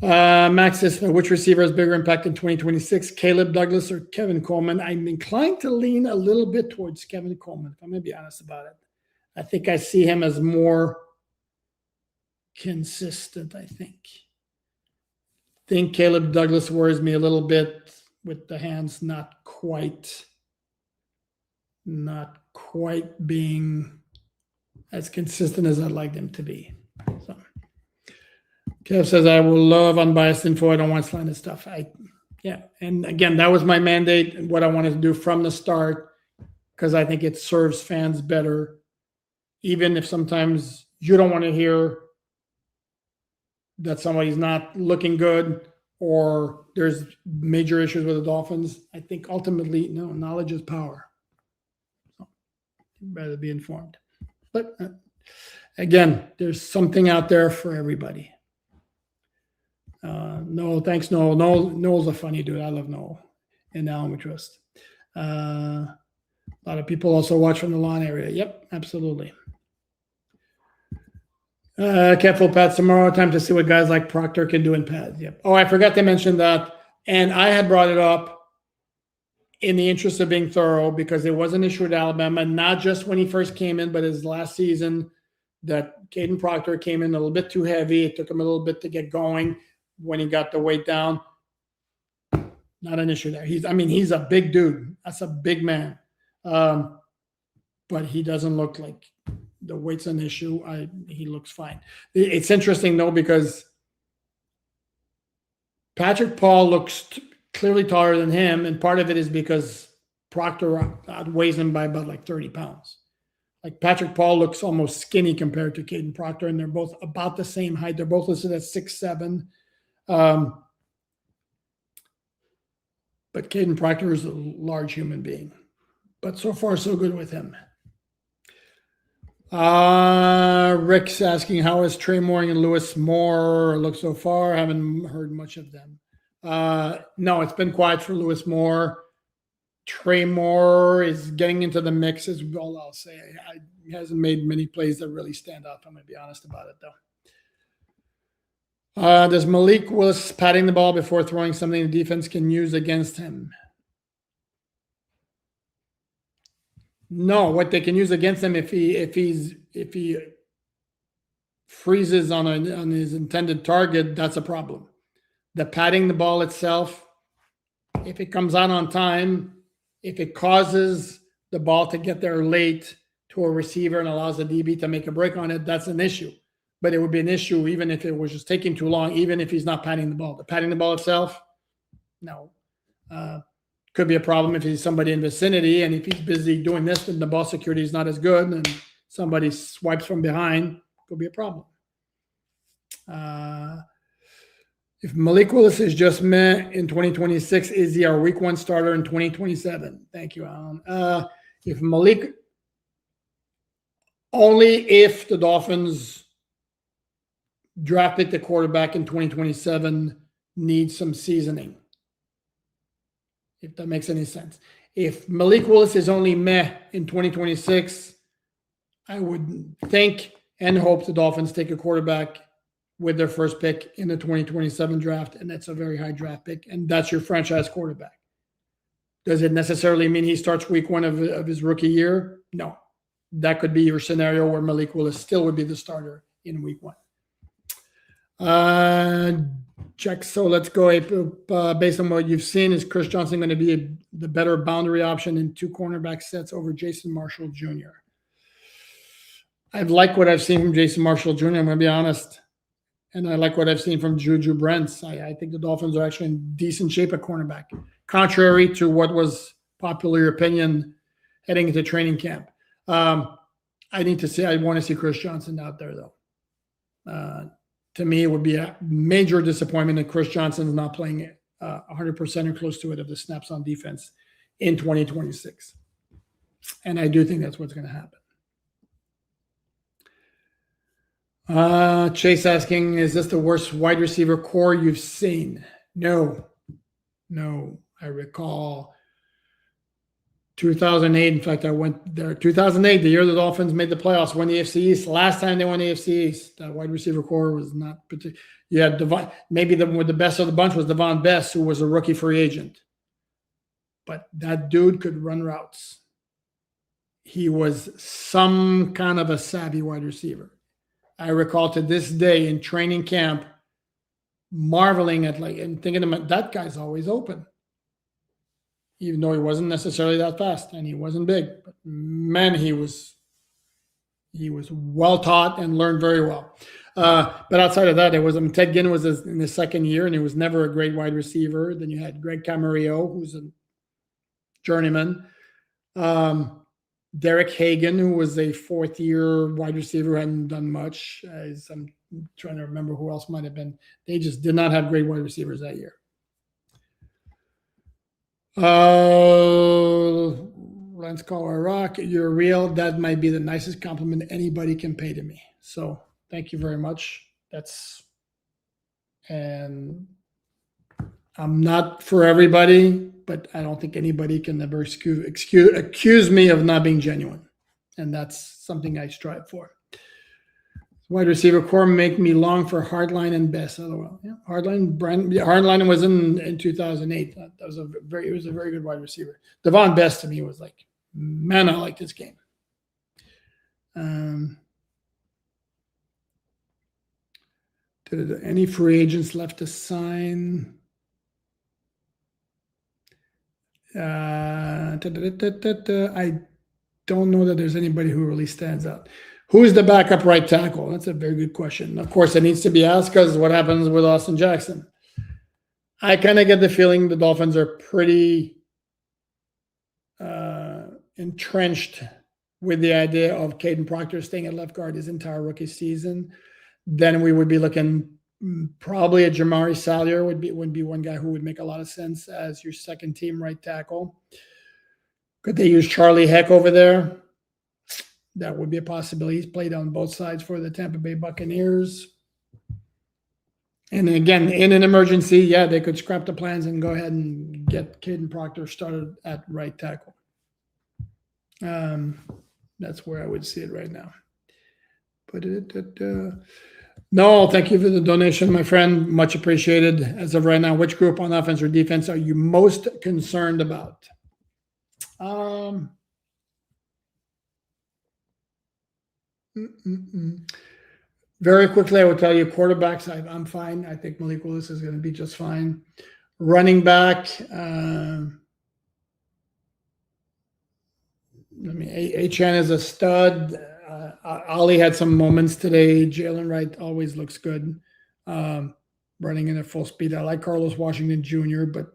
Max says, which receiver has bigger impact in 2026, Caleb Douglas or Kevin Coleman? I'm inclined to lean a little bit towards Kevin Coleman, if I'm going to be honest about it. I think I see him as more consistent, I think. Caleb Douglas worries me a little bit with the hands not quite being as consistent as I'd like them to be. So Kev says, I will love unbiased info. I don't want slanted stuff. And again, that was my mandate and what I wanted to do from the start, because I think it serves fans better, even if sometimes you don't want to hear that somebody's not looking good or there's major issues with the Dolphins. I think ultimately, no, knowledge is power. So you'd rather be informed. But again, there's something out there for everybody. No, thanks, Noel. Noel's a funny dude. I love Noel and Alain we trust. A lot of people also watch from the lawn area. Yep, absolutely. Careful pads tomorrow. Time to see what guys like Proctor can do in pads. Yep. Oh, I forgot to mention that. And I had brought it up in the interest of being thorough because it was an issue at Alabama, not just when he first came in, but his last season, that Caden Proctor came in a little bit too heavy. It took him a little bit to get going when he got the weight down. Not an issue there. He's a big dude. That's a big man. But he doesn't look like the weight's an issue. He looks fine. It's interesting, though, because Patrick Paul looks clearly taller than him, and part of it is because Proctor outweighs him by about like 30 pounds. Like Patrick Paul looks almost skinny compared to Caden Proctor, and they're both about the same height. They're both listed at 6'7". But Caden Proctor is a large human being. But so far, so good with him. Rick's asking, how is Trey Mooring and Lewis Moore look so far? I haven't heard much of them. No, it's been quiet for Lewis Moore. Trey Moore is getting into the mix, is all I'll say. He hasn't made many plays that really stand out. I'm going to be honest about it, though. Does Malik Willis patting the ball before throwing something the defense can use against him? No, what they can use against him if he freezes on his intended target, that's a problem. The patting the ball itself, if it comes out on time, if it causes the ball to get there late to a receiver and allows the DB to make a break on it, that's an issue. But it would be an issue even if it was just taking too long, even if he's not patting the ball. The patting the ball itself, no. Could be a problem if he's somebody in vicinity, and if he's busy doing this, then the ball security is not as good, and somebody swipes from behind, could be a problem. If Malik Willis is just meh in 2026, is he our week 1 starter in 2027? Thank you, Alan. If Malik, only if the Dolphins draft pick the quarterback in 2027 needs some seasoning, if that makes any sense. If Malik Willis is only meh in 2026, I would think and hope the Dolphins take a quarterback with their first pick in the 2027 draft, and that's a very high draft pick, and that's your franchise quarterback. Does it necessarily mean he starts week 1 of his rookie year? No. That could be your scenario where Malik Willis still would be the starter in week 1. Check. So let's go. Based on what you've seen, is Chris Johnson going to be the better boundary option in 2 cornerback sets over Jason Marshall Jr.? I like what I've seen from Jason Marshall Jr., I'm going to be honest. And I like what I've seen from Juju Brents. I think the Dolphins are actually in decent shape at cornerback, contrary to what was popular opinion heading into training camp. I want to see Chris Johnson out there, though. To me, it would be a major disappointment that Chris Johnson is not playing 100% or close to it of the snaps on defense in 2026. And I do think that's what's going to happen. Chase asking, is this the worst wide receiver core you've seen? No. I recall 2008. In fact, I went there. 2008, the year the Dolphins made the playoffs, won the AFC East. Last time they won the AFC East, that wide receiver core was not particular. You had maybe the best of the bunch was Devon Best, who was a rookie free agent. But that dude could run routes. He was some kind of a savvy wide receiver. I recall to this day in training camp marveling at and thinking to myself, that guy's always open. Even though he wasn't necessarily that fast and he wasn't big. But man, he was well taught and learned very well. But outside of that, Ted Ginn was in his second year, and he was never a great wide receiver. Then you had Greg Camarillo, who's a journeyman. Derek Hagan, who was a 4th-year wide receiver, who hadn't done much. I'm trying to remember who else might have been. They just did not have great wide receivers that year. Let's call Iraq. You're real. That might be the nicest compliment anybody can pay to me. So thank you very much. And I'm not for everybody, but I don't think anybody can ever accuse me of not being genuine. And that's something I strive for. Wide receiver core make me long for Hardline and Best. LOL. Yeah, Hardline was in 2008. That was it was a very good wide receiver. Devon Best to me was like, man, I like this game. Any free agents left to sign? I don't know that there's anybody who really stands out. Who is the backup right tackle? That's a very good question. Of course, it needs to be asked because what happens with Austin Jackson? I kind of get the feeling the Dolphins are pretty entrenched with the idea of Caden Proctor staying at left guard his entire rookie season. Then we would be looking probably at Jamari Salyer would be one guy who would make a lot of sense as your second team right tackle. Could they use Charlie Heck over there? That would be a possibility. He's played on both sides for the Tampa Bay Buccaneers. And again, in an emergency, yeah, they could scrap the plans and go ahead and get Caden Proctor started at right tackle. That's where I would see it right now. No, thank you for the donation, my friend. Much appreciated. As of right now, which group on offense or defense are you most concerned about? Very quickly, I will tell you quarterbacks, I'm fine. I think Malik Willis is going to be just fine. Running back, Achan is a stud. Ali had some moments today. Jalen Wright always looks good, running in at full speed. I like Carlos Washington Jr., but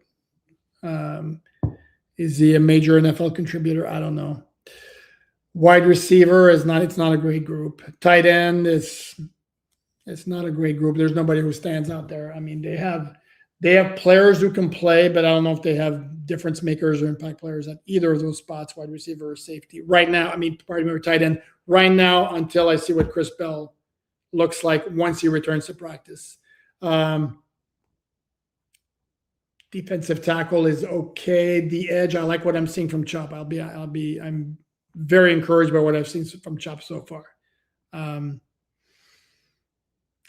is he a major NFL contributor? I don't know. Wide receiver it's not a great group. Tight end it's not a great group. There's nobody who stands out there. I mean, they have players who can play, but I don't know if they have difference makers or impact players at either of those spots, wide receiver or safety. Right now, tight end. Right now, until I see what Chris Bell looks like once he returns to practice. Defensive tackle is okay. The edge, I like what I'm seeing from Chop. I'm very encouraged by what I've seen from Chop so far.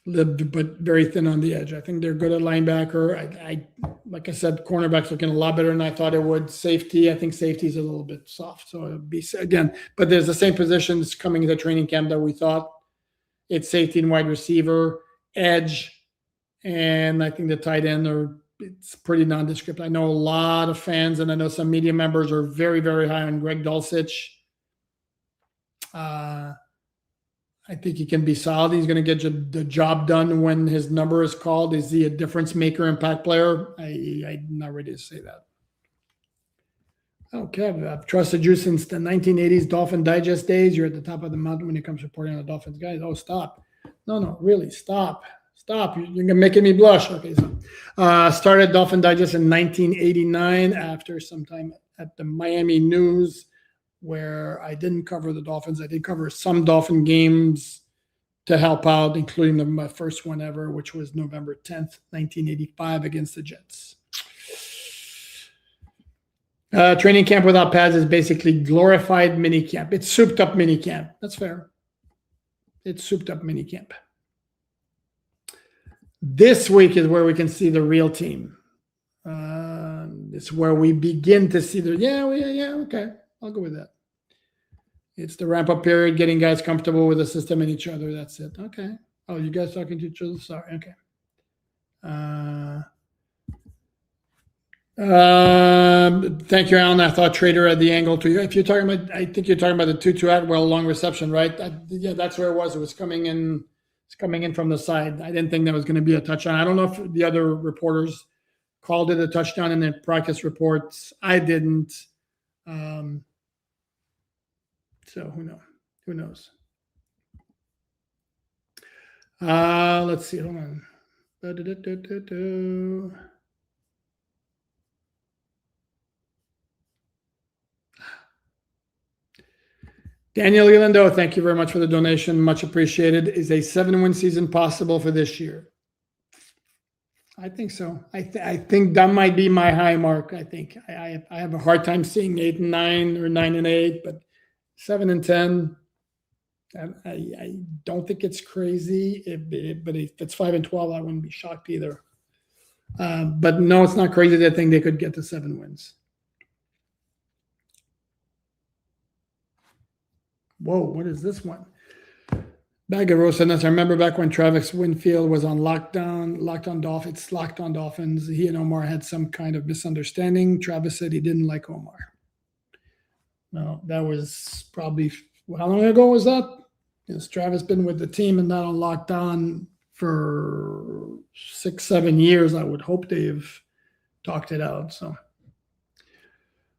But very thin on the edge. I think they're good at linebacker. I like I said, cornerback's looking a lot better than I thought it would. Safety, I think safety's a little bit soft. So it'll be again, but there's the same positions coming into training camp that we thought. It's safety and wide receiver, edge, and I think the tight end it's pretty nondescript. I know a lot of fans and I know some media members are very, very high on Greg Dulcich. I think he can be solid. He's going to get the job done when his number is called. Is he a difference maker, impact player? I'm not ready to say that. Okay, I've trusted you since the 1980s Dolphin Digest days. You're at the top of the mountain when it comes to reporting on the Dolphins, guys. Oh, stop. No, really, stop. You're making me blush. Okay, so started Dolphin Digest in 1989 after some time at the Miami News, where I didn't cover the Dolphins. I did cover some Dolphin games to help out, including my first one ever, which was November 10th, 1985 against the Jets. Training camp without pads is basically glorified mini camp. It's souped up mini camp. That's fair. It's souped up mini camp. This week is where we can see the real team. It's where we begin to see okay. I'll go with that. It's the ramp-up period, getting guys comfortable with the system and each other. That's it. Okay. Oh, you guys talking to each other? Sorry. Okay. Thank you, Alain. I thought Trader had the angle to you. If you're talking about, I think you're talking about the Tutu Atwell long reception, right? Yeah, that's where it was. It was coming in. It's coming in from the side. I didn't think that was going to be a touchdown. I don't know if the other reporters called it a touchdown in their practice reports. I didn't. So who knows? Let's see. Hold on. Daniel Elando, thank you very much for the donation. Much appreciated. Is a 7-win season possible for this year? I think so. I think that might be my high mark. I think I have a hard time seeing 8-9 or 9-8, but 7-10. I don't think it's crazy, but if it's 5-12, I wouldn't be shocked either. But no, it's not crazy to think they could get to 7 wins. Whoa, what is this one? Bag of roasted nuts. I remember back when Travis Winfield was on Locked On Dolphins. He and Omar had some kind of misunderstanding. Travis said he didn't like Omar. No, that was probably, how long ago was that? Yes, Travis been with the team and not on Locked On for 6-7 years. I would hope they've talked it out. So,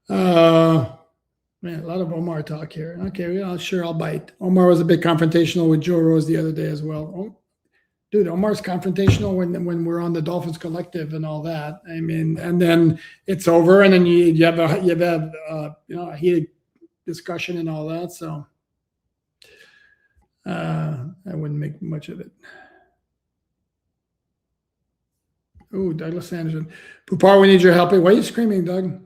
man, a lot of Omar talk here. Okay, well, sure, I'll bite. Omar was a bit confrontational with Joe Rose the other day as well. Oh, dude, Omar's confrontational when we're on the Dolphins Collective and all that. I mean, and then it's over, and then you have a heated discussion and all that. So I wouldn't make much of it. Oh, Douglas Anderson. Poupart, we need your help. Why are you screaming, Doug?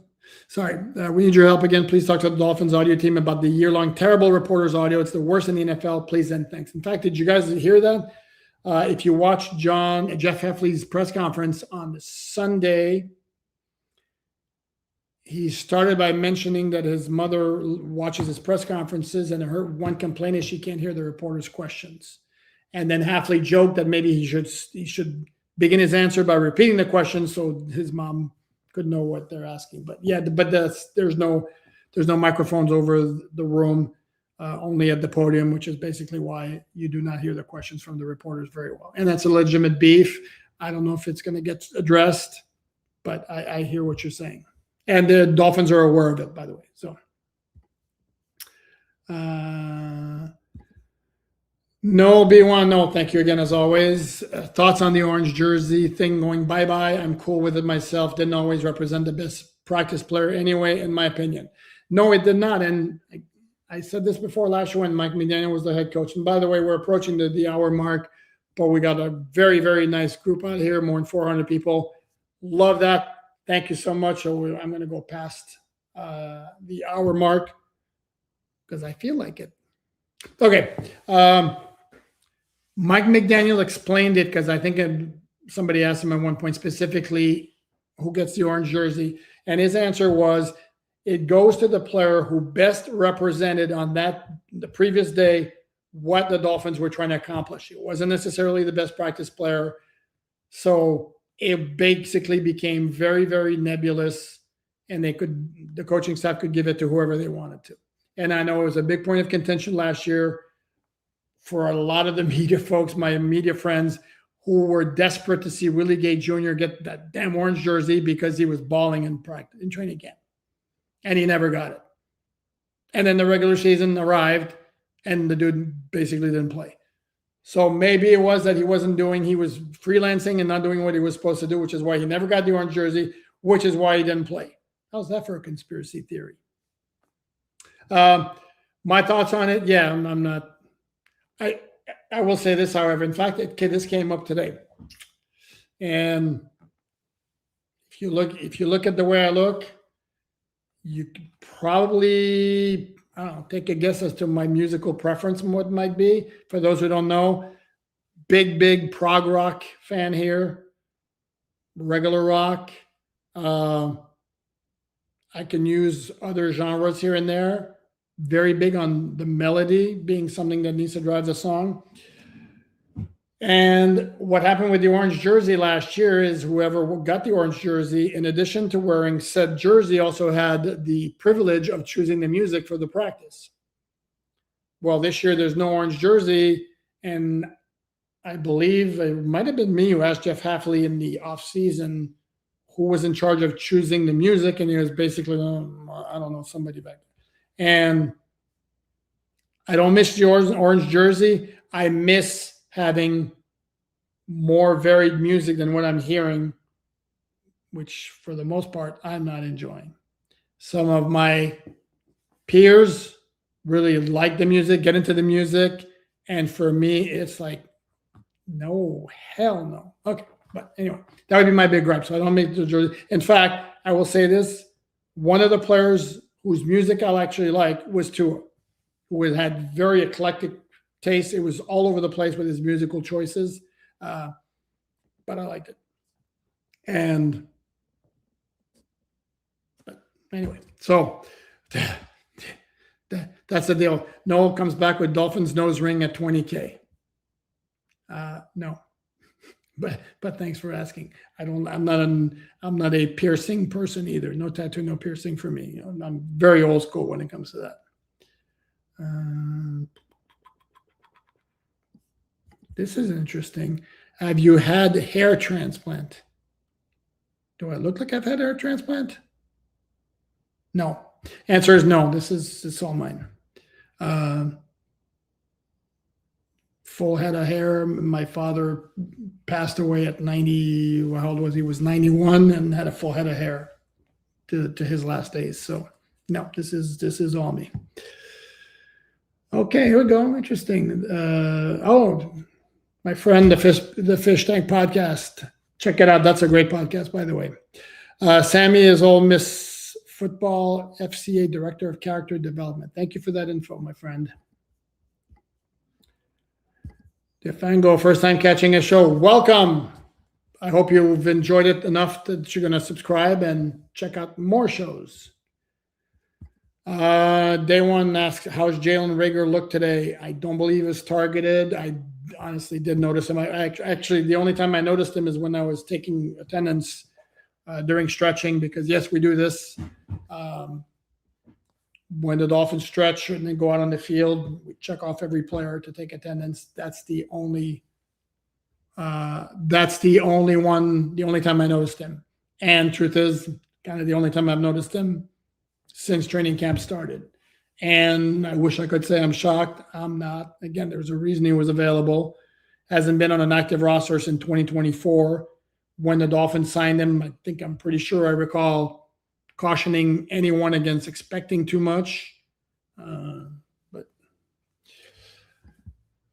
Sorry, we need your help again. Please talk to the Dolphins audio team about the year-long terrible reporters audio. It's the worst in the NFL. Please and thanks. In fact, did you guys hear that? If you watch Jeff Heffley's press conference on the Sunday, he started by mentioning that his mother watches his press conferences, and her one complaint is she can't hear the reporters' questions. And then Heffley joked that maybe he should begin his answer by repeating the question so his mom could know what they're asking. But yeah, there's no microphones over the room, only at the podium, which is basically why you do not hear the questions from the reporters very well. And that's a legitimate beef. I don't know if it's going to get addressed, but I hear what you're saying. And the Dolphins are aware of it, by the way. So no, B1, no, thank you again, as always. Thoughts on the orange jersey thing going bye-bye? I'm cool with it myself. Didn't always represent the best practice player anyway, in my opinion. No, it did not. And I said this before last year when Mike McDaniel was the head coach. And by the way, we're approaching the hour mark, but we got a very, very nice group out here, more than 400 people. Love that. Thank you so much. So I'm going to go past the hour mark because I feel like it. Okay. Mike McDaniel explained it because I think somebody asked him at one point specifically who gets the orange jersey. And his answer was, it goes to the player who best represented on the previous day what the Dolphins were trying to accomplish. It wasn't necessarily the best practice player. So it basically became very, very nebulous, and the coaching staff could give it to whoever they wanted to. And I know it was a big point of contention last year for a lot of the media folks, my media friends, who were desperate to see Willie Gay Jr. get that damn orange jersey because he was balling in practice, in training camp. And he never got it. And then the regular season arrived, and the dude basically didn't play. So maybe it was that he was freelancing and not doing what he was supposed to do, which is why he never got the orange jersey, which is why he didn't play. How's that for a conspiracy theory? My thoughts on it, yeah, I'm not. I will say this, however. In fact, this came up today. And if you look at the way I look, you could probably, take a guess as to my musical preference and what it might be. For those who don't know, big prog rock fan here, regular rock. I can use other genres here and there. Very big on the melody being something that needs to drive the song. And what happened with the orange jersey last year is whoever got the orange jersey, in addition to wearing said jersey, also had the privilege of choosing the music for the practice. Well, this year there's no orange jersey, and I believe it might have been me who asked Jeff Heffley in the offseason who was in charge of choosing the music, and he was basically, I don't know, somebody back there. And I don't miss the orange jersey. I miss having more varied music than what I'm hearing, which for the most part, I'm not enjoying. Some of my peers really like the music, get into the music. And for me, it's like, no, hell no. Okay. But anyway, that would be my big gripe. So I don't make the jersey. In fact, I will say this. One of the players whose music I actually like was Tua, who had very eclectic taste. It was all over the place with his musical choices, but I liked it. And but anyway, so that's the deal. Noel comes back with Dolphins nose ring at 20K. No, but thanks for asking. I'm not a piercing person either. No tattoo, no piercing for me. I'm very old school when it comes to that. This is interesting. Have you had hair transplant? Do I look like I've had hair transplant? No. Answer is no. It's all mine. Full head of hair. My father passed away at 90. How old was he? He was 91 and had a full head of hair to his last days. So no, this is all me. Okay, here we go. Interesting. My friend, the Fish Tank podcast. Check it out. That's a great podcast, by the way. Sammy is Ole Miss football FCA director of character development. Thank you for that info, my friend. Defango, first time catching a show. Welcome. I hope you've enjoyed it enough that you're going to subscribe and check out more shows. Day one asks, how's Jalen Rager look today? I don't believe he's targeted. I honestly did notice him. Actually, the only time I noticed him is when I was taking attendance during stretching, because yes, we do this. When the Dolphins stretch and then go out on the field, we check off every player to take attendance. That's the only time I noticed him. And truth is, kind of the only time I've noticed him since training camp started. And I wish I could say I'm shocked. I'm not. Again, there's a reason he was available. Hasn't been on an active roster since 2024. When the Dolphins signed him, I'm pretty sure I recall cautioning anyone against expecting too much. But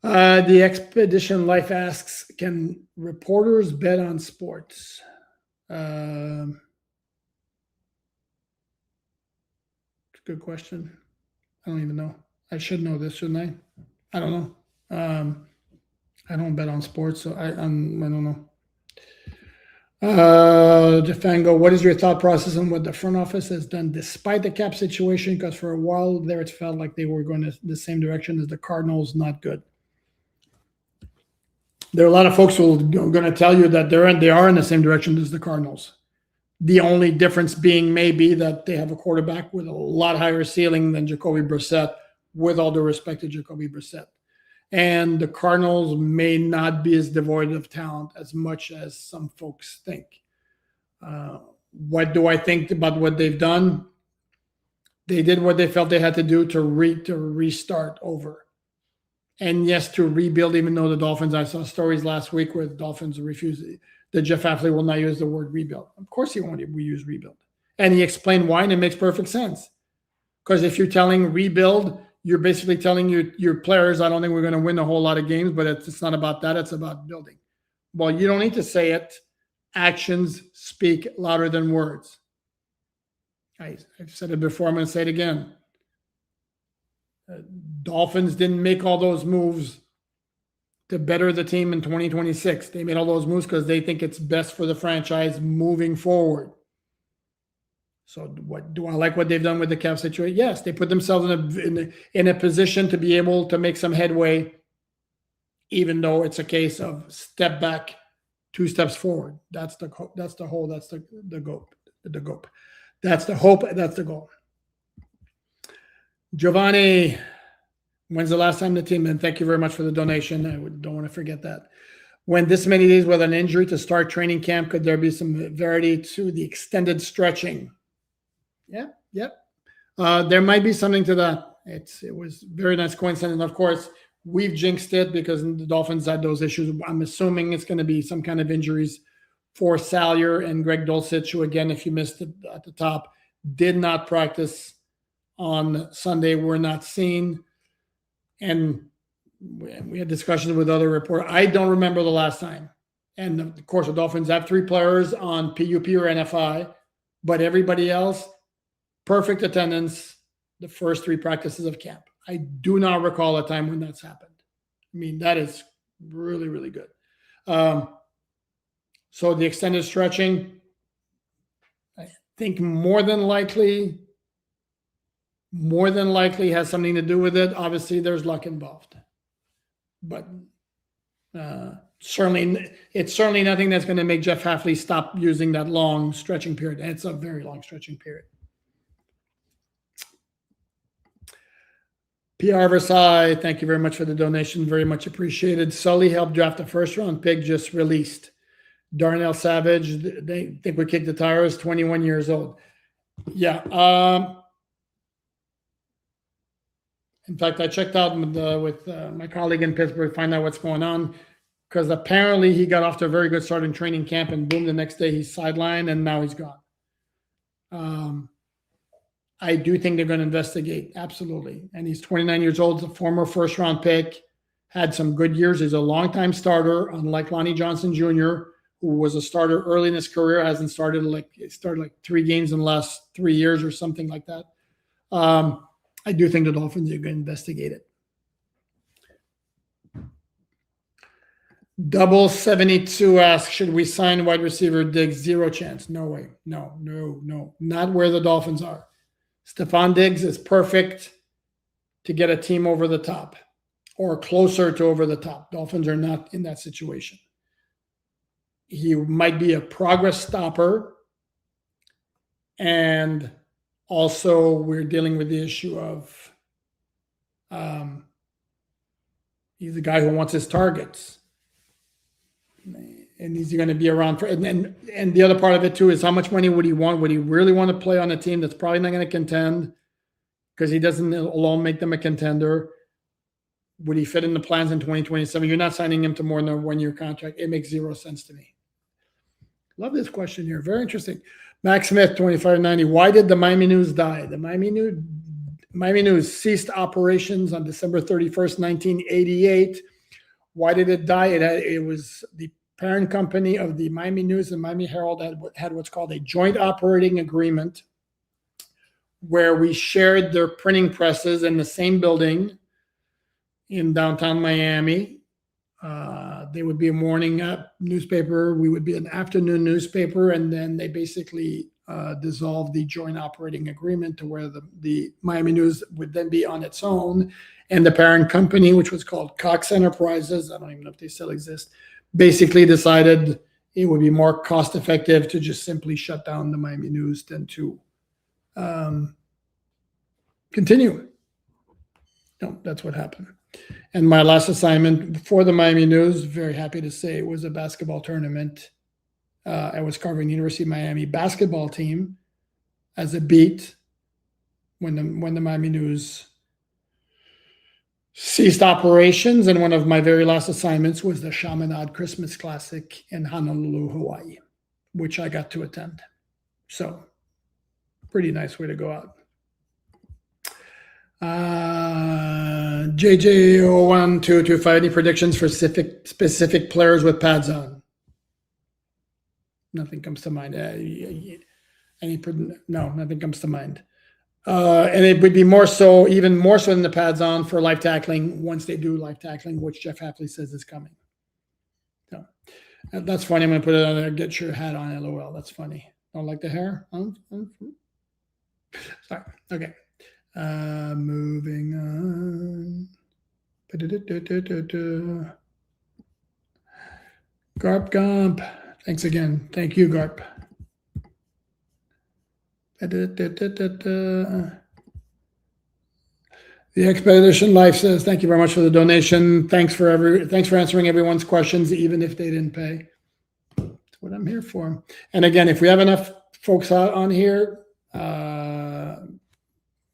the Expedition Life asks, can reporters bet on sports? Good question. I don't even know. I should know this, shouldn't I? I don't know. I don't bet on sports, so I don't know. Defango, what is your thought process on what the front office has done despite the cap situation? Because for a while there, it felt like they were going the same direction as the Cardinals. Not good. There are a lot of folks who are going to tell you that they are in the same direction as the Cardinals. The only difference being maybe that they have a quarterback with a lot higher ceiling than Jacoby Brissett, with all due respect to Jacoby Brissett. And the Cardinals may not be as devoid of talent as much as some folks think. What do I think about what they've done? They did what they felt they had to do to restart over. And yes, to rebuild, even though the Dolphins, I saw stories last week where the Dolphins refused, that Jeff Afley will not use the word rebuild. Of course he won't use rebuild. And he explained why, and it makes perfect sense. Because if you're telling rebuild, you're basically telling your players, I don't think we're going to win a whole lot of games, but it's not about that. It's about building. Well, you don't need to say it. Actions speak louder than words. I've said it before. I'm going to say it again. Dolphins didn't make all those moves to better the team in 2026. They made all those moves because they think it's best for the franchise moving forward. So what do I like what they've done with the cap situation? Yes, they put themselves in a position to be able to make some headway, even though it's a case of step back, 2 steps forward. That's the goal. That's the hope. That's the goal. Giovanni, when's the last time the team? And thank you very much for the donation. I don't want to forget that. When this many days with an injury to start training camp, could there be some severity to the extended stretching? Yep. There might be something to that. It was very nice coincidence. And of course, we've jinxed it because the Dolphins had those issues. I'm assuming it's going to be some kind of injuries for Salyer and Greg Dulcich, who, again, if you missed it at the top, did not practice on Sunday, were not seen. And we had discussions with other reporters. I don't remember the last time. And of course, the Dolphins have 3 players on PUP or NFI, but everybody else, perfect attendance the first 3 practices of camp. I do not recall a time when that's happened. I mean, that is really, really good. So the extended stretching, I think more than likely has something to do with it. Obviously, there's luck involved, but it's certainly nothing that's going to make Jeff Hafley stop using that long stretching period. And it's a very long stretching period. PR Versailles, thank you very much for the donation. Very much appreciated. Sully helped draft a first-round pick just released. Darnell Savage, they think we kicked the tires, 21 years old. Yeah. In fact, I checked out with my colleague in Pittsburgh to find out what's going on, because apparently he got off to a very good start in training camp, and boom, the next day he's sidelined, and now he's gone. I do think they're going to investigate, absolutely. And he's 29 years old, a former first-round pick, had some good years. He's a longtime starter, unlike Lonnie Johnson Jr., who was a starter early in his career, hasn't started like 3 games in the last 3 years or something like that. I do think the Dolphins are going to investigate it. Double 72 asks, should we sign wide receiver Diggs? 0 chance. No way. No. Not where the Dolphins are. Stephon Diggs is perfect to get a team over the top or closer to over the top. Dolphins are not in that situation. He might be a progress stopper. And also we're dealing with the issue of he's the guy who wants his targets. And he's going to be around for, and the other part of it too is how much money would he want? Would he really want to play on a team that's probably not going to contend because he doesn't alone make them a contender? Would he fit in the plans in 2027? You're not signing him to more than a 1-year contract. It makes 0 sense to me. Love this question here. Very interesting. Max Smith, 2590. Why did the Miami News die? The Miami News ceased operations on December 31st, 1988. Why did it die? It was the parent company of the Miami News and Miami Herald had what's called a joint operating agreement, where we shared their printing presses in the same building in downtown Miami. They would be a morning newspaper. We would be an afternoon newspaper. And then they basically dissolved the joint operating agreement to where the Miami News would then be on its own. And the parent company, which was called Cox Enterprises, I don't even know if they still exist, basically decided it would be more cost effective to just simply shut down the Miami News than to continue. No, that's what happened. And my last assignment for the Miami News, very happy to say, it was a basketball tournament. I was covering the University of Miami basketball team as a beat when the Miami News ceased operations, and one of my very last assignments was the Chaminade Christmas Classic in Honolulu, Hawaii, which I got to attend. So, pretty nice way to go out. JJ01225, any predictions for specific players with pads on? Nothing comes to mind. No, nothing comes to mind. And it would be even more so than the pads on for live tackling once they do live tackling, which Jeff Hafley says is coming. So that's funny. I'm going to put it on there. Get your hat on, LOL. That's funny. Don't like the hair? Sorry. Okay. Moving on. Garp Gump. Thanks again. Thank you, Garp. The Expedition Life says, thank you very much for the donation. Thanks for answering everyone's questions, even if they didn't pay. That's what I'm here for. And again, if we have enough folks out on here,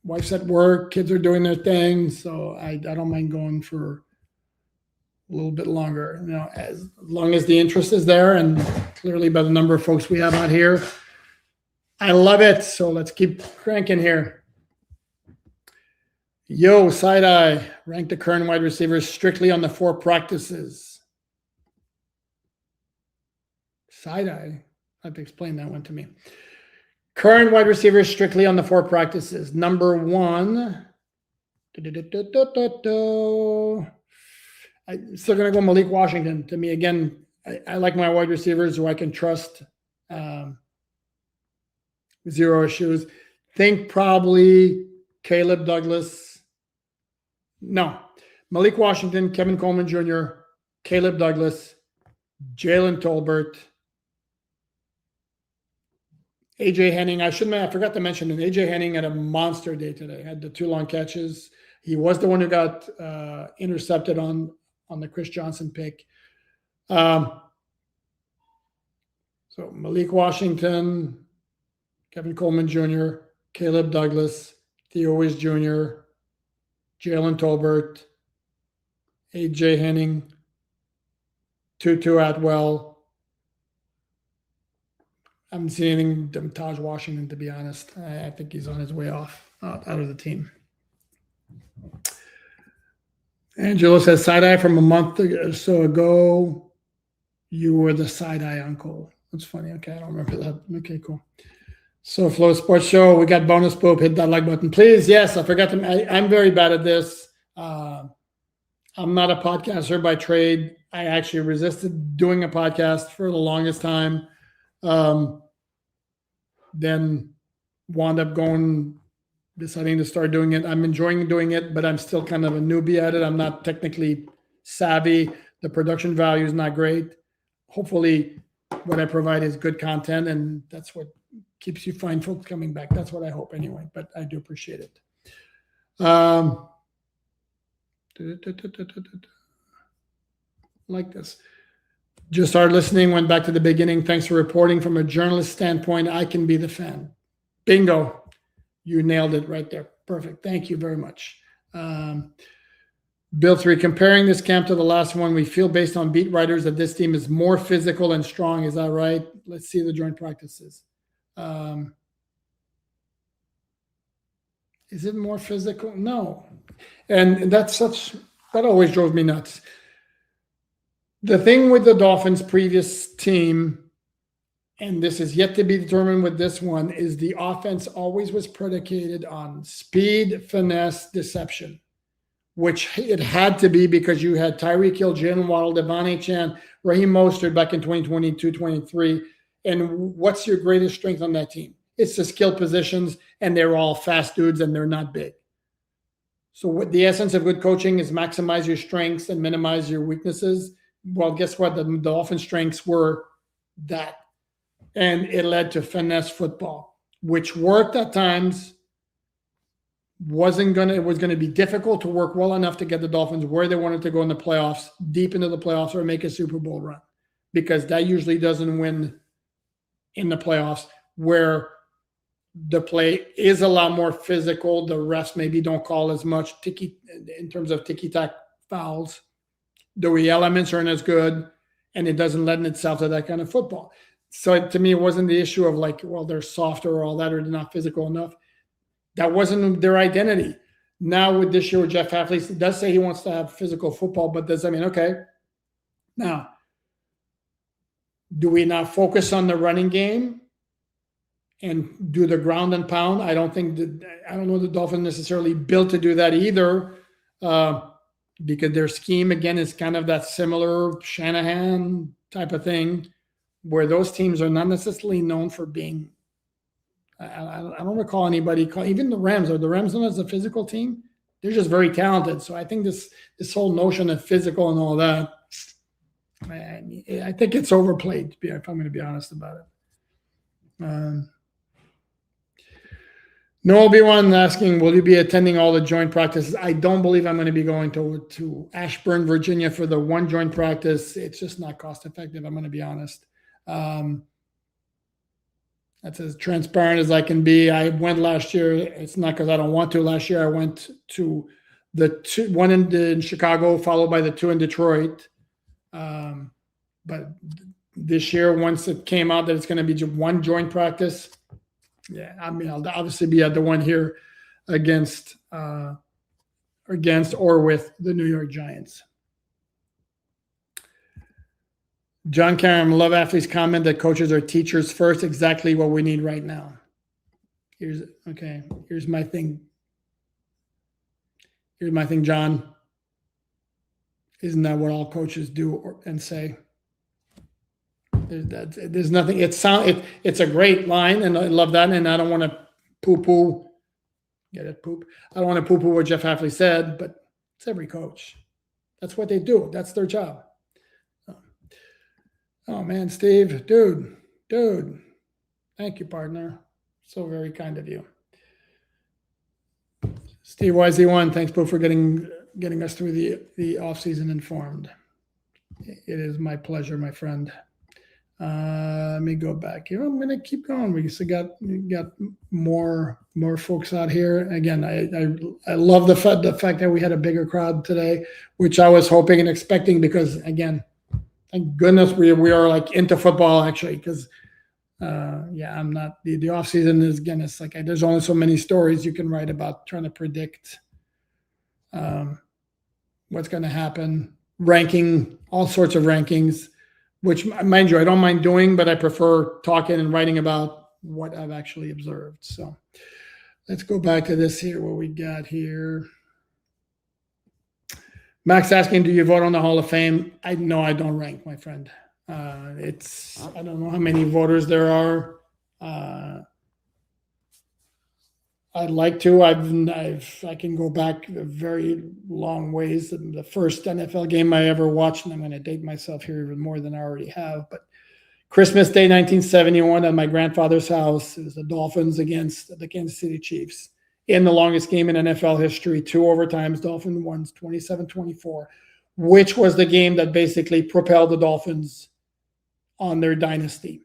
wife's at work, kids are doing their thing, so I don't mind going for a little bit longer. You know, as long as the interest is there, and clearly by the number of folks we have out here, I love it. So let's keep cranking here. Yo, side eye, rank the current wide receivers strictly on the 4 practices. Side eye, I have to explain that one to me. Current wide receivers strictly on the 4 practices. Number 1, I'm still going to go Malik Washington. To me, again, I like my wide receivers who I can trust. Zero issues. Think probably Caleb Douglas. No. Malik Washington, Kevin Coleman Jr., Caleb Douglas, Jalen Tolbert, AJ Henning. I forgot to mention that AJ Henning had a monster day today. Had the 2 long catches. He was the one who got intercepted on the Chris Johnson pick. So Malik Washington, Kevin Coleman Jr., Caleb Douglas, Theo Weiss Jr., Jalen Tolbert, AJ Henning, Tutu Atwell. I haven't seen anything from Taj Washington, to be honest. I think he's on his way out of the team. Angelo says, side-eye from a month or so ago. You were the side-eye uncle. That's funny. Okay, I don't remember that. Okay, cool. So Flow Sports Show, we got bonus poop. Hit that like button, please. Yes, I forgot to. I'm very bad at this. I'm not a podcaster by trade. I actually resisted doing a podcast for the longest time. Then wound up deciding to start doing it. I'm enjoying doing it, but I'm still kind of a newbie at it. I'm not technically savvy. The production value is not great. Hopefully what I provide is good content, and that's what keeps you fine folks coming back. That's what I hope anyway, but I do appreciate it. Like this. Just started listening, went back to the beginning. Thanks for reporting. From a journalist standpoint, I can be the fan. Bingo. You nailed it right there. Perfect. Thank you very much. Bill 3, comparing this camp to the last one, we feel based on beat writers that this team is more physical and strong. Is that right? Let's see the joint practices. Is it more physical? No. And that always drove me nuts. The thing with the Dolphins' previous team, and this is yet to be determined with this one, is the offense always was predicated on speed, finesse, deception, which it had to be because you had Tyreek Hill, Jalen Waddle, Devon Chan, Raheem Mostert back in 2022, 23. And what's your greatest strength on that team? It's the skill positions, and they're all fast dudes, and they're not big. So what the essence of good coaching is maximize your strengths and minimize your weaknesses. Well, guess what? The Dolphins' strengths were that. And it led to finesse football, which worked at times. It was going to be difficult to work well enough to get the Dolphins where they wanted to go in the playoffs, deep into the playoffs, or make a Super Bowl run, because that usually doesn't win in the playoffs, where the play is a lot more physical. The refs maybe don't call as much in terms of ticky-tack fouls. The elements aren't as good, and it doesn't lend itself to that kind of football. So to me, it wasn't the issue of like, well, they're softer or all that, or they're not physical enough. That wasn't their identity. Now with this year with Jeff Hafley, he does say he wants to have physical football, but does that mean, okay, now, do we now focus on the running game and do the ground and pound? I don't know the Dolphins necessarily built to do that either, because their scheme, again, is kind of that similar Shanahan type of thing, where those teams are not necessarily known for being, I don't recall anybody, even the Rams. Are the Rams known as a physical team? They're just very talented. So I think this whole notion of physical and all that, I think it's overplayed, if I'm going to be honest about it. Noel B1 asking, will you be attending all the joint practices? I don't believe I'm going to be going to Ashburn, Virginia for the one joint practice. It's just not cost effective, I'm going to be honest. That's as transparent as I can be. I went last year. It's not because I don't want to. Last year I went to the one in Chicago, followed by the 2 in Detroit. But this year, once it came out that it's going to be one joint practice, yeah, I mean, I'll obviously be at the one here against or with the New York Giants. John Karam, love Athlete's comment that coaches are teachers first. Exactly what we need right now. Here's my thing. Here's my thing, John. Isn't that what all coaches do and say? There's nothing. It's a great line, and I love that. And I don't want to poo-poo. Get it, poop. I don't want to poo-poo what Jeff Hafley said, but it's every coach. That's what they do. That's their job. Oh man, Steve, dude. Thank you, partner. So very kind of you. Steve YZ1, thanks, Boo, for getting us through the off season informed. It is my pleasure, my friend. Let me go back here. I'm going to keep going. We still got more folks out here. Again, I love the fact that we had a bigger crowd today, which I was hoping and expecting, because again, thank goodness we are like into football actually, because I'm not the off season is, again, it's like there's only so many stories you can write about trying to predict what's going to happen, ranking all sorts of rankings, which, mind you, I don't mind doing, but I prefer talking and writing about what I've actually observed. So let's go back to this here, what we got here. Max asking, do you vote on the Hall of Fame? No, I don't rank, my friend. I don't know how many voters there are. I'd like to. I can go back a very long ways. The first NFL game I ever watched, and I'm going to date myself here even more than I already have, but Christmas Day, 1971, at my grandfather's house. It was the Dolphins against the Kansas City Chiefs in the longest game in NFL history, 2 overtimes. Dolphins won 27-24, which was the game that basically propelled the Dolphins on their dynasty.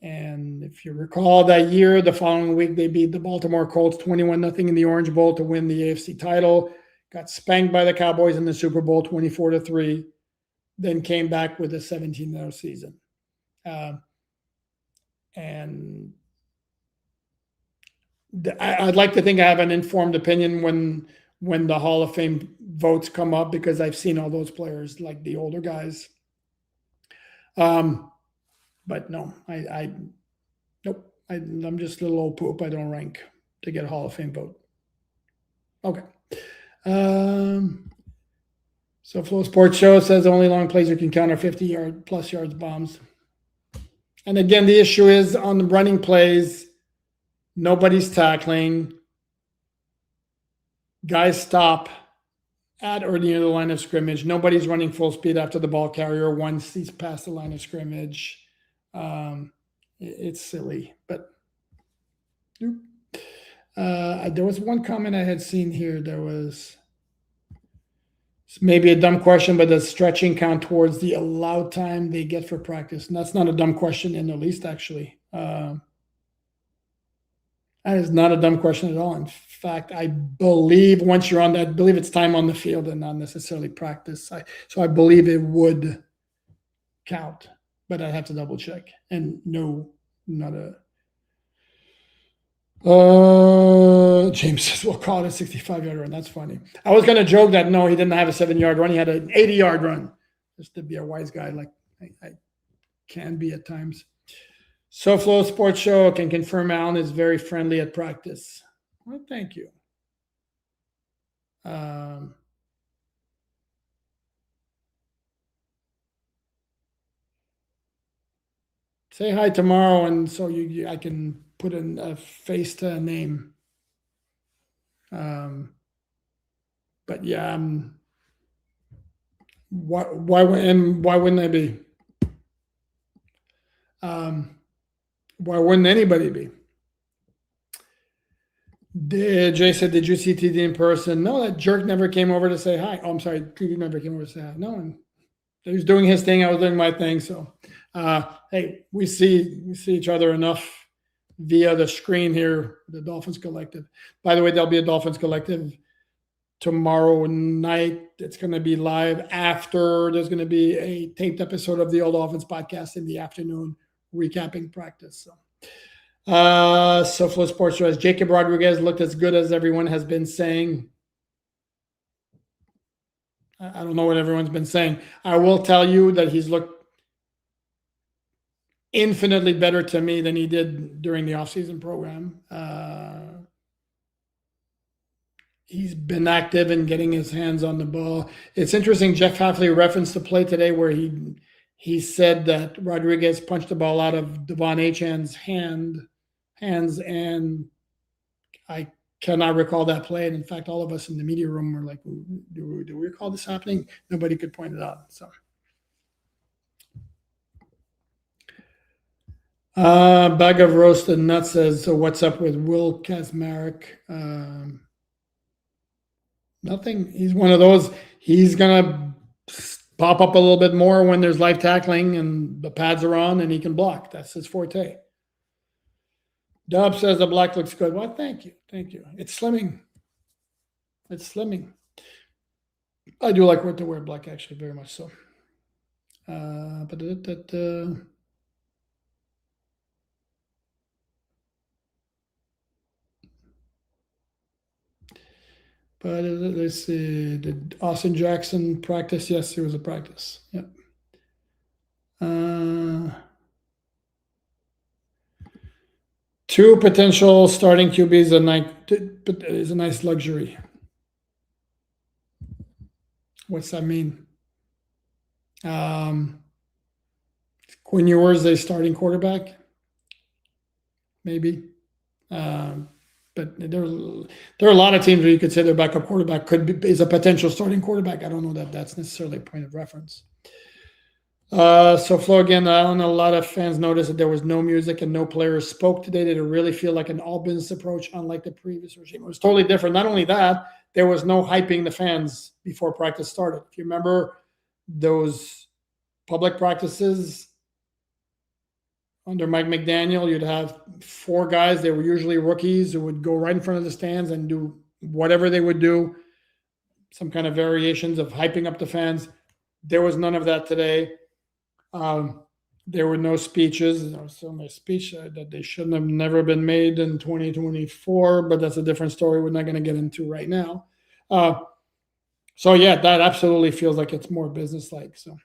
And if you recall that year, the following week, they beat the Baltimore Colts 21-0 in the Orange Bowl to win the AFC title, got spanked by the Cowboys in the Super Bowl 24-3, then came back with a 17-0 season. And I'd like to think I have an informed opinion when the Hall of Fame votes come up, because I've seen all those players, like the older guys. But no, nope. I'm just a little old poop. I don't rank to get a Hall of Fame vote. Okay. So Flow Sports Show says the only long plays you can count are 50-yard+ yards bombs. And again, the issue is on the running plays, nobody's tackling. Guys stop at or near the line of scrimmage. Nobody's running full speed after the ball carrier once he's past the line of scrimmage. It's silly, but there was one comment I had seen here. There was maybe a dumb question, but does stretching count towards the allowed time they get for practice? And that's not a dumb question in the least, actually. That is not a dumb question at all. In fact, I believe once you're on that, I believe it's time on the field and not necessarily practice. So I believe it would count, but I'd have to double check. And no, not a. James says we'll call it a 65-yard run. That's funny. I was going to joke that no, he didn't have a 7-yard run. He had an 80-yard run. Just to be a wise guy, like I can be at times. So Flow Sports Show can confirm Alain is very friendly at practice. Well, thank you. Say hi tomorrow, and so I can put in a face to a name. But yeah, why wouldn't I be? Why wouldn't anybody be? Jay said, did you see TD in person? No, that jerk never came over to say hi. Oh, I'm sorry, TD never came over to say hi. No, and he was doing his thing. I was doing my thing. So, hey, we see each other enough via the screen here, the Dolphins Collective. By the way, there'll be a Dolphins Collective tomorrow night. It's going to be live after. There's going to be a taped episode of the Old Dolphins podcast in the afternoon, recapping practice. So Flow Sports Show, Jacob Rodriguez looked as good as everyone has been saying. I don't know what everyone's been saying. I will tell you that he's looked infinitely better to me than he did during the offseason program. he's been active in getting his hands on the ball. It's interesting. Jeff Hafley referenced the play today where he said that Rodriguez punched the ball out of Devon Achan's hands, and I cannot recall that play. And in fact, all of us in the media room were like, "Do we recall this happening?" Nobody could point it out. So. Bag of roasted nuts says, so what's up with Will Kazmarek? Nothing. He's one of those. He's gonna pop up a little bit more when there's live tackling and the pads are on and he can block. That's his forte. Dub says the black looks good. Well, thank you. It's slimming. I do like to wear black, actually, very much so. But let's see. Did Austin Jackson practice? Yes, there was a practice. Yep. Two potential starting QBs is a nice luxury. What's that mean? Quinn Ewers a starting quarterback? Maybe. But there are a lot of teams where you could say their backup quarterback is a potential starting quarterback. I don't know that that's necessarily a point of reference. So Flo, again, I don't know, a lot of fans noticed that there was no music and no players spoke today. Did it really feel like an all business approach, unlike the previous regime? It was totally different. Not only that, there was no hyping the fans before practice started. If you remember those public practices under Mike McDaniel, you'd have four guys. They were usually rookies who would go right in front of the stands and do whatever they would do, some kind of variations of hyping up the fans. There was none of that today. There were no speeches. There was so much speech that they shouldn't have never been made in 2024, but that's a different story we're not going to get into right now. So yeah, that absolutely feels like it's more business-like. So.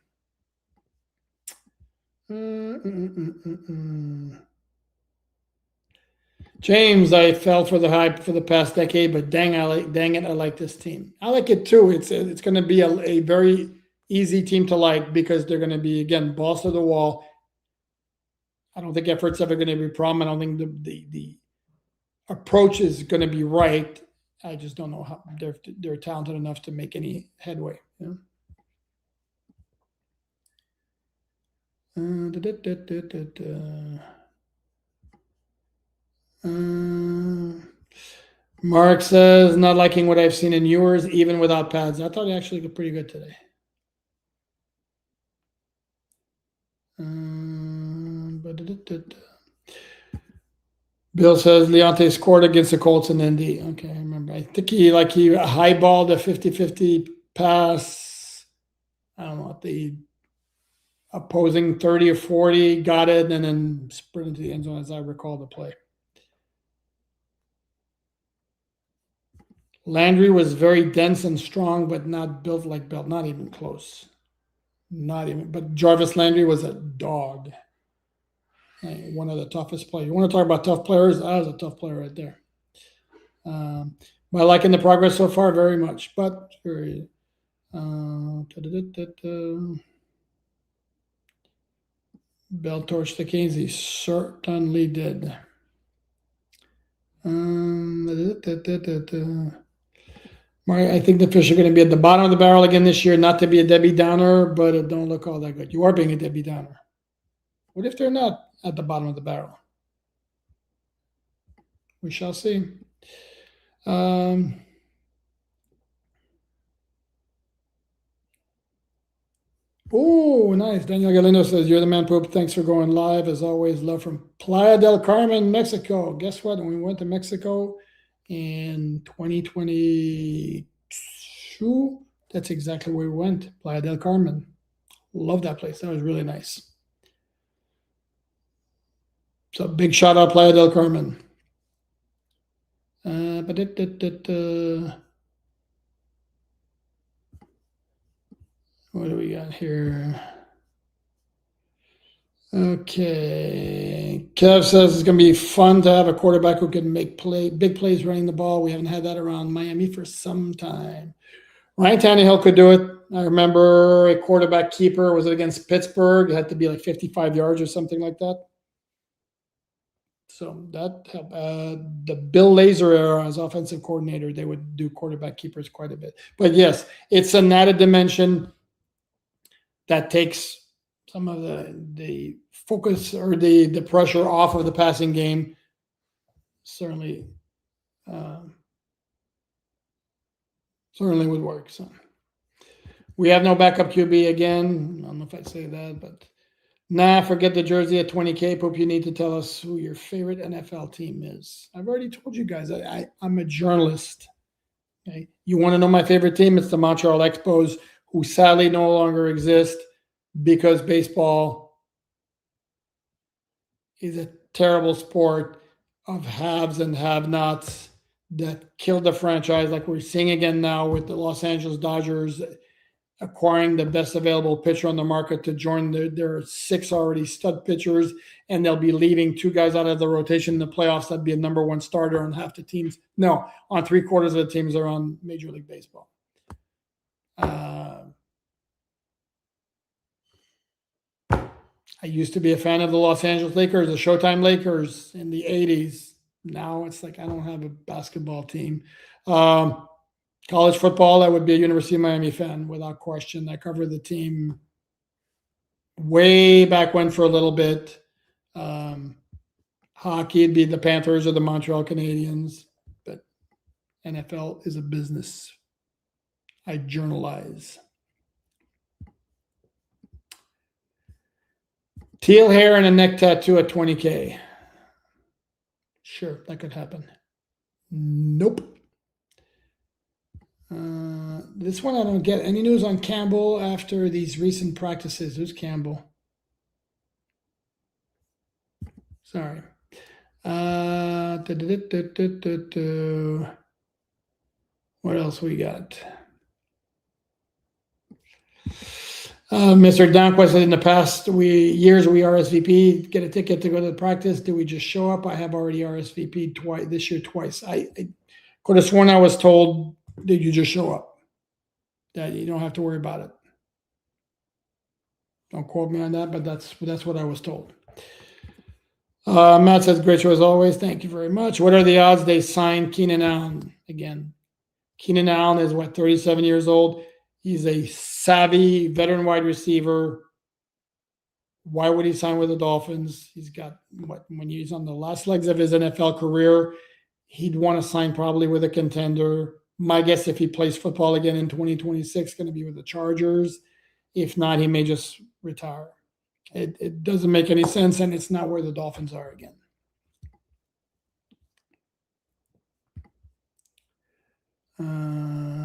James, I fell for the hype for the past decade, but dang it, I like this team. I like it too. It's going to be a very easy team to like because they're going to be, again, balls to the wall. I don't think effort's ever going to be a problem. I don't think the approach is going to be right. I just don't know how they're talented enough to make any headway. You know? Mark says, not liking what I've seen in Ewers, even without pads. I thought he actually looked pretty good today. Bill says Leonte scored against the Colts in Indy. Okay, I remember. I think he highballed a 50-50 pass. I don't know, the opposing 30 or 40, got it, and then sprinted to the end zone, as I recall the play. Landry was very dense and strong, but not built like Belt. Not even close. Not even. But Jarvis Landry was a dog. One of the toughest players. You want to talk about tough players? That was a tough player right there. But liking the progress so far very much. But very. Bell torched the Canes. He certainly did. I think the fish are going to be at the bottom of the barrel again this year. Not to be a Debbie Downer, but it don't look all that good. You are being a Debbie Downer. What if they're not at the bottom of the barrel? We shall see. Oh, nice. Daniel Galindo says, you're the man, Poop. Thanks for going live. As always, love from Playa del Carmen, Mexico. Guess what? When we went to Mexico in 2022, that's exactly where we went. Playa del Carmen. Love that place. That was really nice. So big shout out Playa del Carmen. What do we got here? Okay. Kev says it's going to be fun to have a quarterback who can make big plays running the ball. We haven't had that around Miami for some time. Ryan Tannehill could do it. I remember a quarterback keeper. Was it against Pittsburgh? It had to be like 55 yards or something like that. So that helped. The Bill Lazor era as offensive coordinator, they would do quarterback keepers quite a bit. But yes, it's an added dimension that takes some of the focus or the pressure off of the passing game. Certainly would work. So we have no backup QB again. I don't know if I'd say that, but forget the jersey at 20K. Pope, you need to tell us who your favorite NFL team is. I've already told you guys. I'm a journalist. Okay? You want to know my favorite team? It's the Montreal Expos, who sadly no longer exist because baseball is a terrible sport of haves and have-nots that killed the franchise, like we're seeing again now with the Los Angeles Dodgers acquiring the best available pitcher on the market to join their 6 already stud pitchers, and they'll be leaving 2 guys out of the rotation in the playoffs. That'd be a number 1 starter on half the teams. No, on 3/4 of the teams are on Major League Baseball. I used to be a fan of the Los Angeles Lakers, the Showtime Lakers in the 80s. Now it's like I don't have a basketball team. College football, I would be a University of Miami fan without question. I covered the team way back when for a little bit. Hockey, it'd be the Panthers or the Montreal Canadiens. But NFL is a business. I journalize. Teal hair and a neck tattoo at 20K. Sure, that could happen. Nope. This one I don't get. Any news on Campbell after these recent practices? Who's Campbell? Sorry. What else we got? Mr. Donquist said in the past years we RSVP, get a ticket to go to the practice. Do we just show up? I have already RSVP'd twice this year, twice. I could have sworn I was told that you just show up. That you don't have to worry about it. Don't quote me on that, but that's what I was told. Matt says, great show as always. Thank you very much. What are the odds they sign Keenan Allen again? Keenan Allen is 37 years old. He's a savvy veteran wide receiver. Why would he sign with the Dolphins? He's got when he's on the last legs of his NFL career, he'd want to sign probably with a contender. My guess, if he plays football again in 2026, going to be with the Chargers. If not, he may just retire. It doesn't make any sense, and it's not where the Dolphins are again.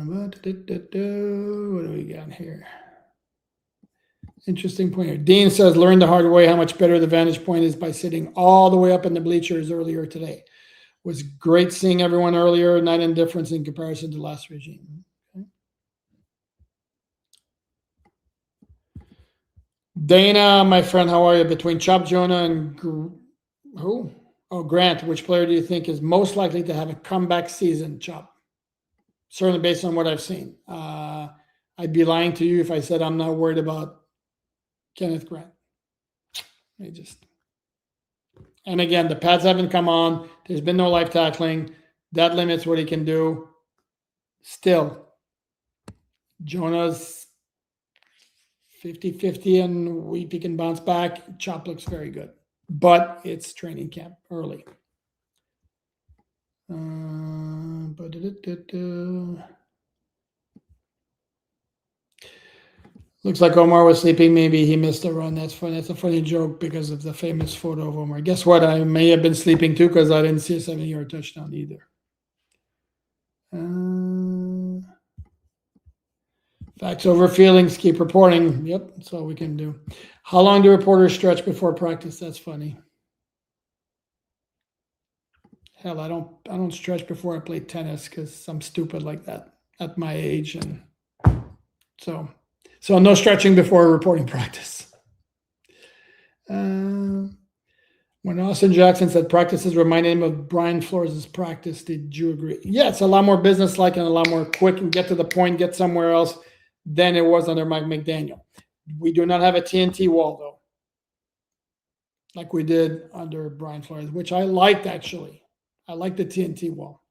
What do we got here? Interesting point here. Dean says, learn the hard way how much better the vantage point is by sitting all the way up in the bleachers earlier today. Was great seeing everyone earlier, not indifference in comparison to last regime. Okay. Dana, my friend, how are you? Between Chop Jonah and who? Oh, Grant, which player do you think is most likely to have a comeback season, Chop? Certainly based on what I've seen. I'd be lying to you if I said I'm not worried about Kenneth Grant. And again, the pads haven't come on. There's been no live tackling. That limits what he can do. Still, Jonah's 50-50, and if he can bounce back, Chop looks very good. But it's training camp early. Looks like Omar was sleeping. Maybe he missed a run. That's funny. That's a funny joke because of the famous photo of Omar. Guess what? I may have been sleeping too because I didn't see a 70-yard touchdown either. Facts over feelings. Keep reporting. Yep, that's all we can do. How long do reporters stretch before practice? That's funny. Hell, I don't stretch before I play tennis because I'm stupid like that at my age, and so no stretching before reporting practice. When Austin Jackson said practices reminded him of Brian Flores' practice, did you agree? Yeah, it's a lot more businesslike and a lot more quick and get to the point, get somewhere else than it was under Mike McDaniel. We do not have a TNT wall, though, like we did under Brian Flores, which I liked, actually. I like the TNT wall.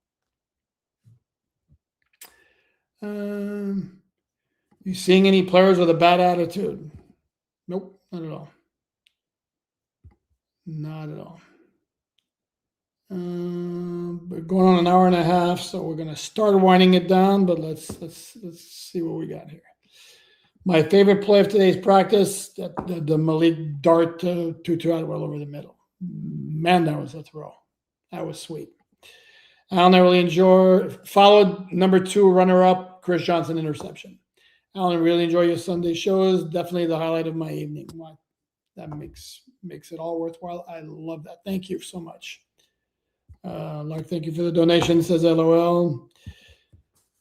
You seeing any players with a bad attitude? Nope, not at all. Not at all. We're going on an hour and a half, so we're going to start winding it down. But let's see what we got here. My favorite play of today's practice, the Malik dart to Atwell over the middle. Man, that was a throw. That was sweet. Alain, I really followed number 2 runner-up, Chris Johnson interception. Alain, really enjoy your Sunday shows. Definitely the highlight of my evening. That makes it all worthwhile. I love that. Thank you so much. Lark, thank you for the donation, says LOL.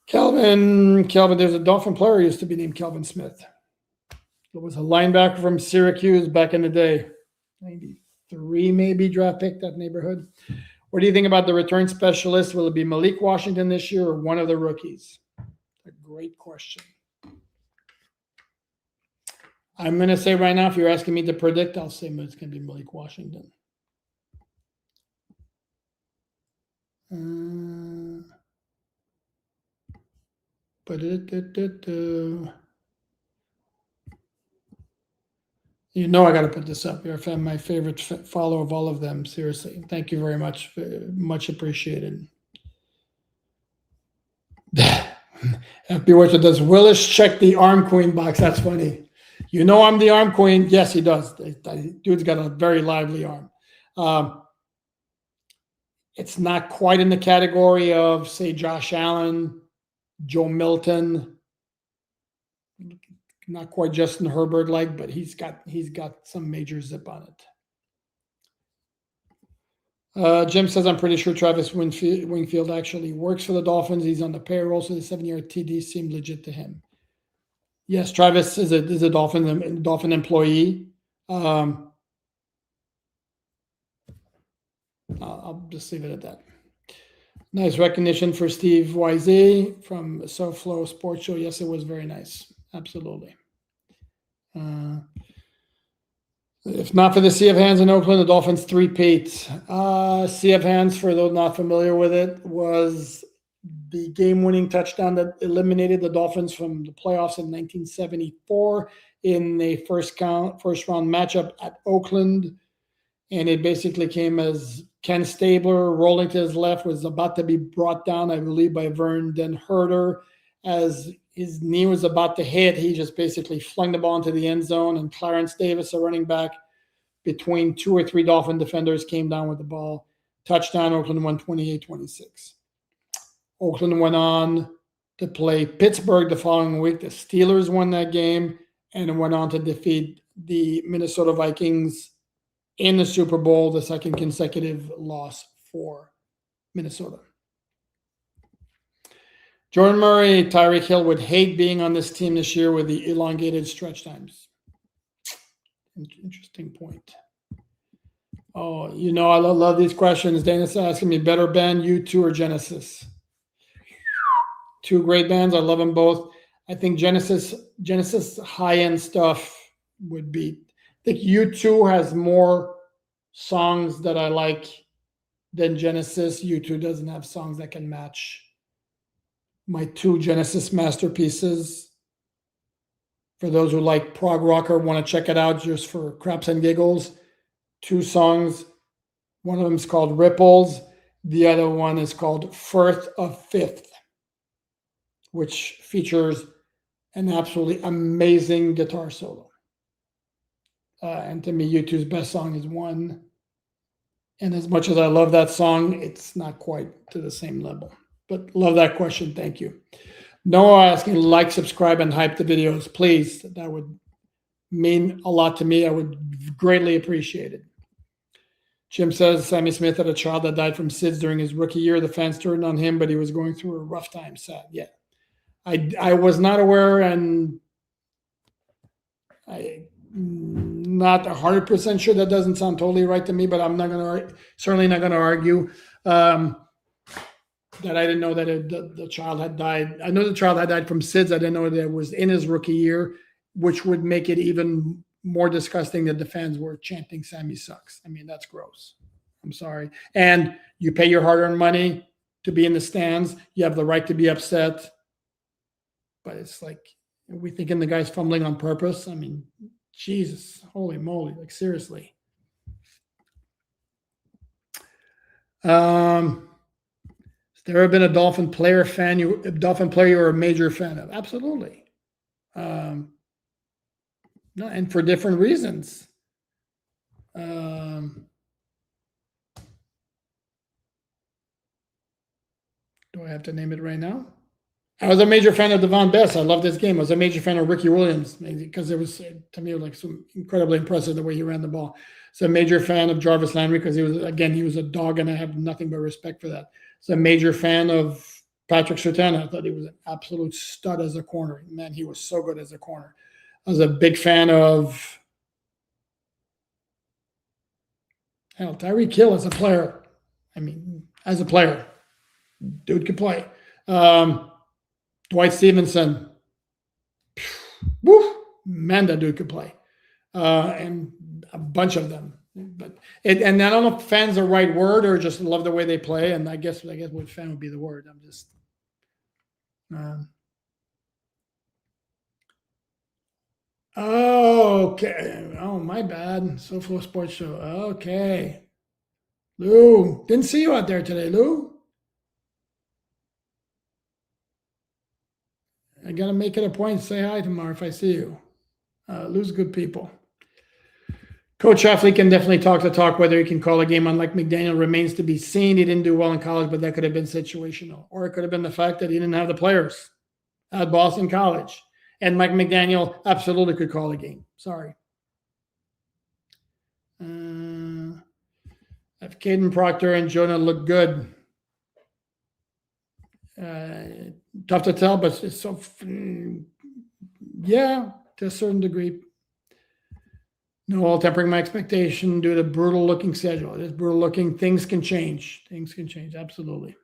Kelvin, there's a Dolphin player who used to be named Kelvin Smith. It was a linebacker from Syracuse back in the day. 93 maybe, draft pick, that neighborhood. What do you think about the return specialist? Will it be Malik Washington this year or one of the rookies? A great question. I'm going to say right now, if you're asking me to predict, I'll say it's going to be Malik Washington. You know I got to put this up. You're my favorite follower of all of them. Seriously. Thank you very much. Much appreciated. FB Watcher, does Willis check the arm queen box? That's funny. You know I'm the arm queen. Yes, he does. Dude's got a very lively arm. It's not quite in the category of, say, Josh Allen, Joe Milton. Not quite Justin Herbert-like, but he's got some major zip on it. Jim says, I'm pretty sure Travis Wingfield actually works for the Dolphins. He's on the payroll, so the 7-year TD seemed legit to him. Yes, Travis is a Dolphin employee. I'll just leave it at that. Nice recognition for Steve YZ from SoFlo Sports Show. Yes, it was very nice. Absolutely. If not for the Sea of Hands in Oakland, the Dolphins three-peat. Sea of Hands, for those not familiar with it, was the game-winning touchdown that eliminated the Dolphins from the playoffs in 1974 in a first-round matchup at Oakland. And it basically came as Ken Stabler rolling to his left was about to be brought down, I believe, by Vern Den Herder. As his knee was about to hit, he just basically flung the ball into the end zone, and Clarence Davis, a running back, between 2 or 3 Dolphin defenders, came down with the ball. Touchdown, Oakland won 28-26. Oakland went on to play Pittsburgh the following week. The Steelers won that game and went on to defeat the Minnesota Vikings in the Super Bowl, the second consecutive loss for Minnesota. Jordan Murray, Tyreek Hill would hate being on this team this year with the elongated stretch times. Interesting point. Oh, I love these questions. Dana's asking me, better band, U2 or Genesis? 2 great bands. I love them both. I think Genesis high-end stuff would be. I think U2 has more songs that I like than Genesis. U2 doesn't have songs that can match my 2 Genesis masterpieces. For those who like prog rock or want to check it out just for craps and giggles, 2 songs. One of them is called Ripples. The other one is called Firth of Fifth, which features an absolutely amazing guitar solo. And to me, U2's best song is One. And as much as I love that song, it's not quite to the same level. But love that question. Thank you. Noah asking, like, subscribe, and hype the videos, please. That would mean a lot to me. I would greatly appreciate it. Jim says, Sammy Smith had a child that died from SIDS during his rookie year. The fans turned on him, but he was going through a rough time. Sad. Yeah. I was not aware, and I'm not 100% sure. That doesn't sound totally right to me, but I'm not going to, certainly not going to argue that I didn't know that the child had died. I know the child had died from SIDS. I didn't know that it was in his rookie year, which would make it even more disgusting that the fans were chanting Sammy sucks. I mean, that's gross. I'm sorry. And you pay your hard-earned money to be in the stands. You have the right to be upset. But it's like, are we thinking the guy's fumbling on purpose? I mean, Jesus, holy moly, like seriously. Has there ever been a Dolphin player you were a major fan of? Absolutely. No, and for different reasons. Do I have to name it right now? I was a major fan of Devon Best. I love this game. I was a major fan of Ricky Williams because it was, to me, like so incredibly impressive the way he ran the ball. So a major fan of Jarvis Landry because he was a dog, and I have nothing but respect for that. So a major fan of Patrick Surtain. I thought he was an absolute stud as a corner. Man, he was so good as a corner. I was a big fan of Tyreek Hill as a player. I mean, as a player, dude could play. Dwight Stevenson, woo, man, that dude could play, and a bunch of them. But and I don't know if fan's the right word or just love the way they play. And I guess what fan would be the word. I'm just. Okay. Oh, my bad. SoFlo Sports Show. Okay. Lou, didn't see you out there today, Lou. I got to make it a point to say hi tomorrow if I see you. Lou's good people. Coach Sheffley can definitely talk the talk. Whether he can call a game unlike McDaniel remains to be seen. He didn't do well in college, but that could have been situational. Or it could have been the fact that he didn't have the players at Boston College. And Mike McDaniel absolutely could call a game. Sorry. If Caden Proctor and Jonah look good, tough to tell, but it's so, yeah, to a certain degree. No, all tempering my expectation due to brutal looking schedule. It is brutal looking. Things can change. Things can change. Absolutely.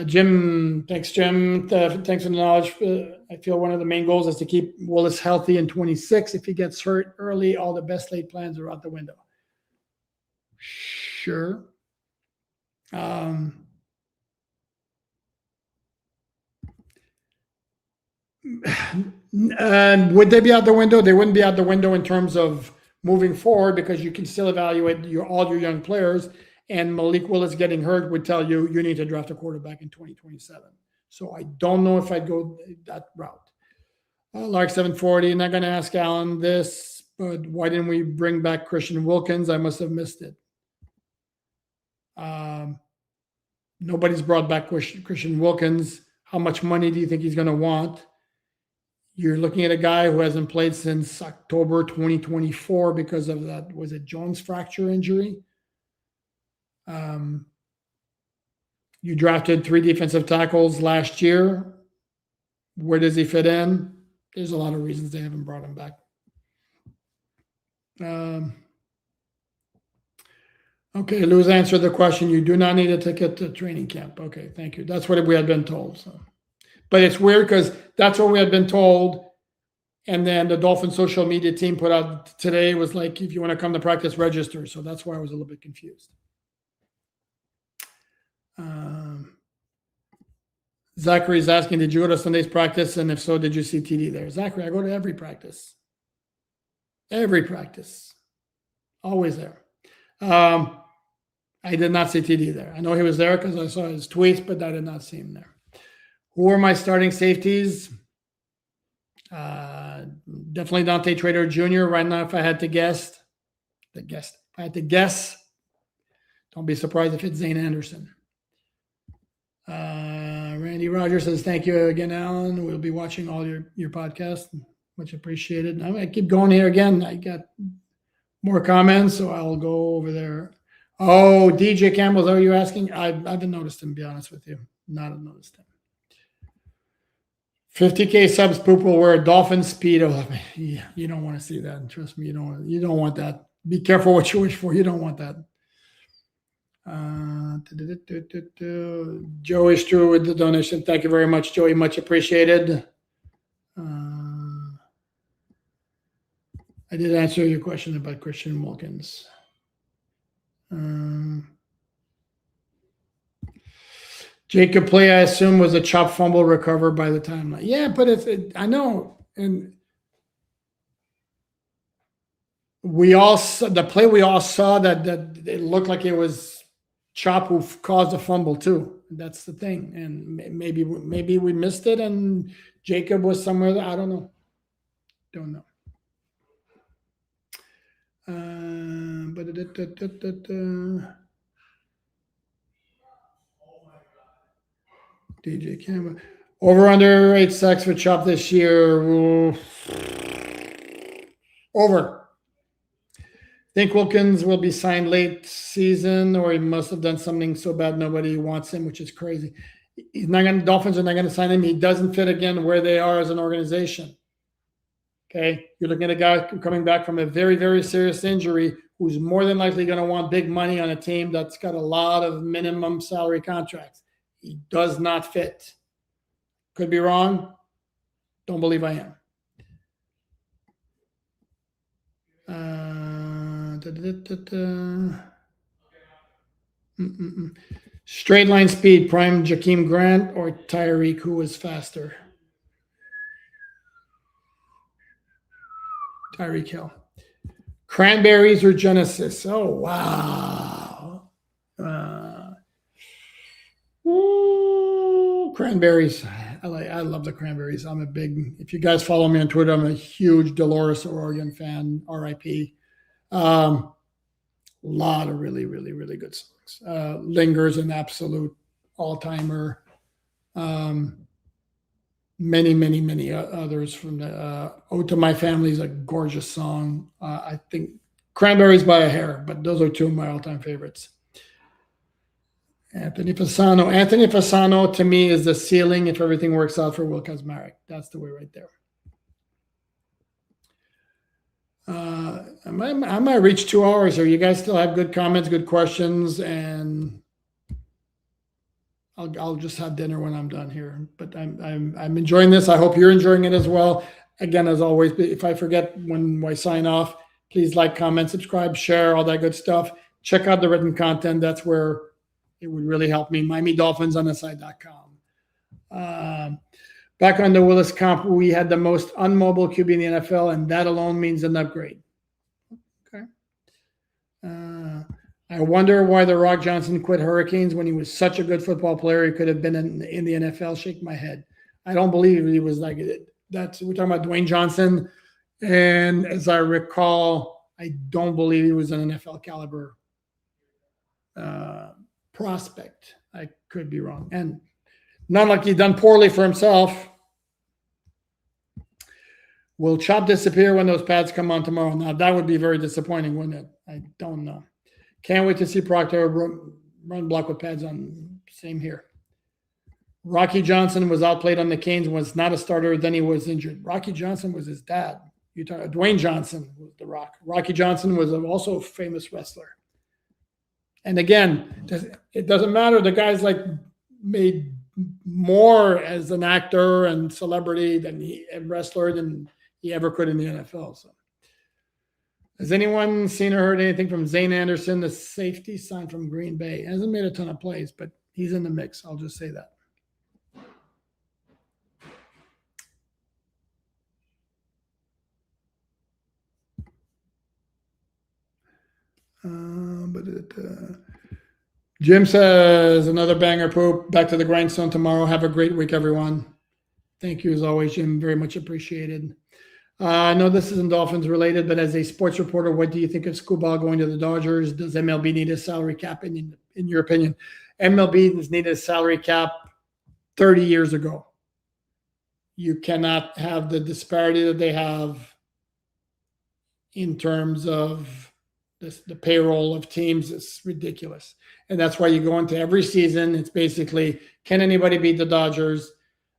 Jim, thanks, Jim. Thanks for the knowledge. I feel one of the main goals is to keep Willis healthy in 26. If he gets hurt early, all the best laid plans are out the window. Sure. And would they be out the window? They wouldn't be out the window in terms of moving forward because you can still evaluate all your young players. And Malik Willis getting hurt would tell you need to draft a quarterback in 2027. So I don't know if I'd go that route. Lark 740, not going to ask Alain this, but why didn't we bring back Christian Wilkins? I must have missed it. Nobody's brought back Christian Wilkins. How much money do you think he's going to want? You're looking at a guy who hasn't played since October 2024 because of that, was it Jones fracture injury? You drafted 3 defensive tackles last year. Where does he fit in? There's a lot of reasons they haven't brought him back. Okay, Lou's answered the question. You do not need a ticket to training camp. Okay, thank you. That's what we had been told. So, but it's weird because that's what we had been told. And then the Dolphin social media team put out today was like, if you want to come to practice, register. So that's why I was a little bit confused. Zachary's asking, did you go to Sunday's practice? And if so, did you see TD there? Zachary, I go to every practice. Every practice. Always there. I did not see TD there. I know he was there because I saw his tweets, but I did not see him there. Who are my starting safeties? Definitely Dante Trader Jr. Right now, if I had to guess, don't be surprised if it's Zane Anderson. Randy Rogers says, thank you again, Alan. We'll be watching all your podcasts. Much appreciated. I'm going to keep going here again. I got more comments, so I'll go over there. Oh, DJ Campbell, are you asking? I haven't noticed him, to be honest with you. Not noticed him. 50K subs, Poop will wear a Dolphin Speedo. Yeah, you don't want to see that. Trust me, you don't want that. Be careful what you wish for. You don't want that. Joey Strew with the donation. Thank you very much, Joey. Much appreciated. I did answer your question about Christian Wilkins. Jacob play, I assume, was a chop fumble recover by the time. Yeah, but I know, and the play we all saw that it looked like it was Chop who caused a fumble too. That's the thing, and maybe we missed it, and Jacob was somewhere. I don't know. DJ Campbell. Over under 8 sacks for Chop this year. Over. Think Wilkins will be signed late season, or he must have done something so bad nobody wants him, which is crazy. He's not going. Dolphins are not going to sign him. He doesn't fit again where they are as an organization. Okay, you're looking at a guy coming back from a very, very serious injury who's more than likely going to want big money on a team that's got a lot of minimum salary contracts. He does not fit. Could be wrong. Don't believe I am. Straight line speed, prime Jakeem Grant or Tyreek, who was faster? Tyreek Hill. Cranberries or Genesis? Oh, wow. Cranberries. I love the Cranberries. If you guys follow me on Twitter, I'm a huge Dolores O'Riordan fan, RIP. Lot of really, really, really good songs. Lingers, an absolute all-timer. Many, many, many others from the Ode to My Family is a gorgeous song. I think Cranberries by a hair, but those are two of my all-time favorites. Anthony Fasano to me is the ceiling if everything works out for Will Kazmarek. That's the way right there. I might reach 2 hours here. You guys still have good comments, good questions, and I'll just have dinner when I'm done here. But I'm enjoying this. I hope you're enjoying it as well. Again, as always, if I forget when I sign off, please like, comment, subscribe, share, all that good stuff. Check out the written content. That's where it would really help me. MiamiDolphinsOnTheSide.com. Back on the Willis comp, we had the most unmobile QB in the NFL, and that alone means an upgrade. Okay. I wonder why the Rock Johnson quit Hurricanes when he was such a good football player. He could have been in the NFL. Shake my head. I don't believe he was like it. We're talking about Dwayne Johnson, and as I recall, I don't believe he was an NFL caliber prospect. I could be wrong, and not like he's done poorly for himself. Will Chop disappear when those pads come on tomorrow? Now, that would be very disappointing, wouldn't it? I don't know. Can't wait to see Proctor run block with pads on. Same here. Rocky Johnson was outplayed on the Canes, was not a starter, then he was injured. Rocky Johnson was his dad. Dwayne Johnson was the Rock. Rocky Johnson was also a famous wrestler. And again, it doesn't matter. The guy's made more as an actor and celebrity and wrestler than he ever could in the NFL. So, has anyone seen or heard anything from Zane Anderson, the safety signed from Green Bay? He hasn't made a ton of plays, but he's in the mix. I'll just say that. Jim says, another banger, Poop. Back to the grindstone tomorrow. Have a great week, everyone. Thank you as always, Jim. Very much appreciated. I know this isn't Dolphins related, but as a sports reporter, what do you think of Scuball going to the Dodgers? Does MLB need a salary cap in your opinion? MLB has needed a salary cap 30 years ago. You cannot have the disparity that they have in terms of the payroll of teams. It's ridiculous. And that's why you go into every season. It's basically, can anybody beat the Dodgers?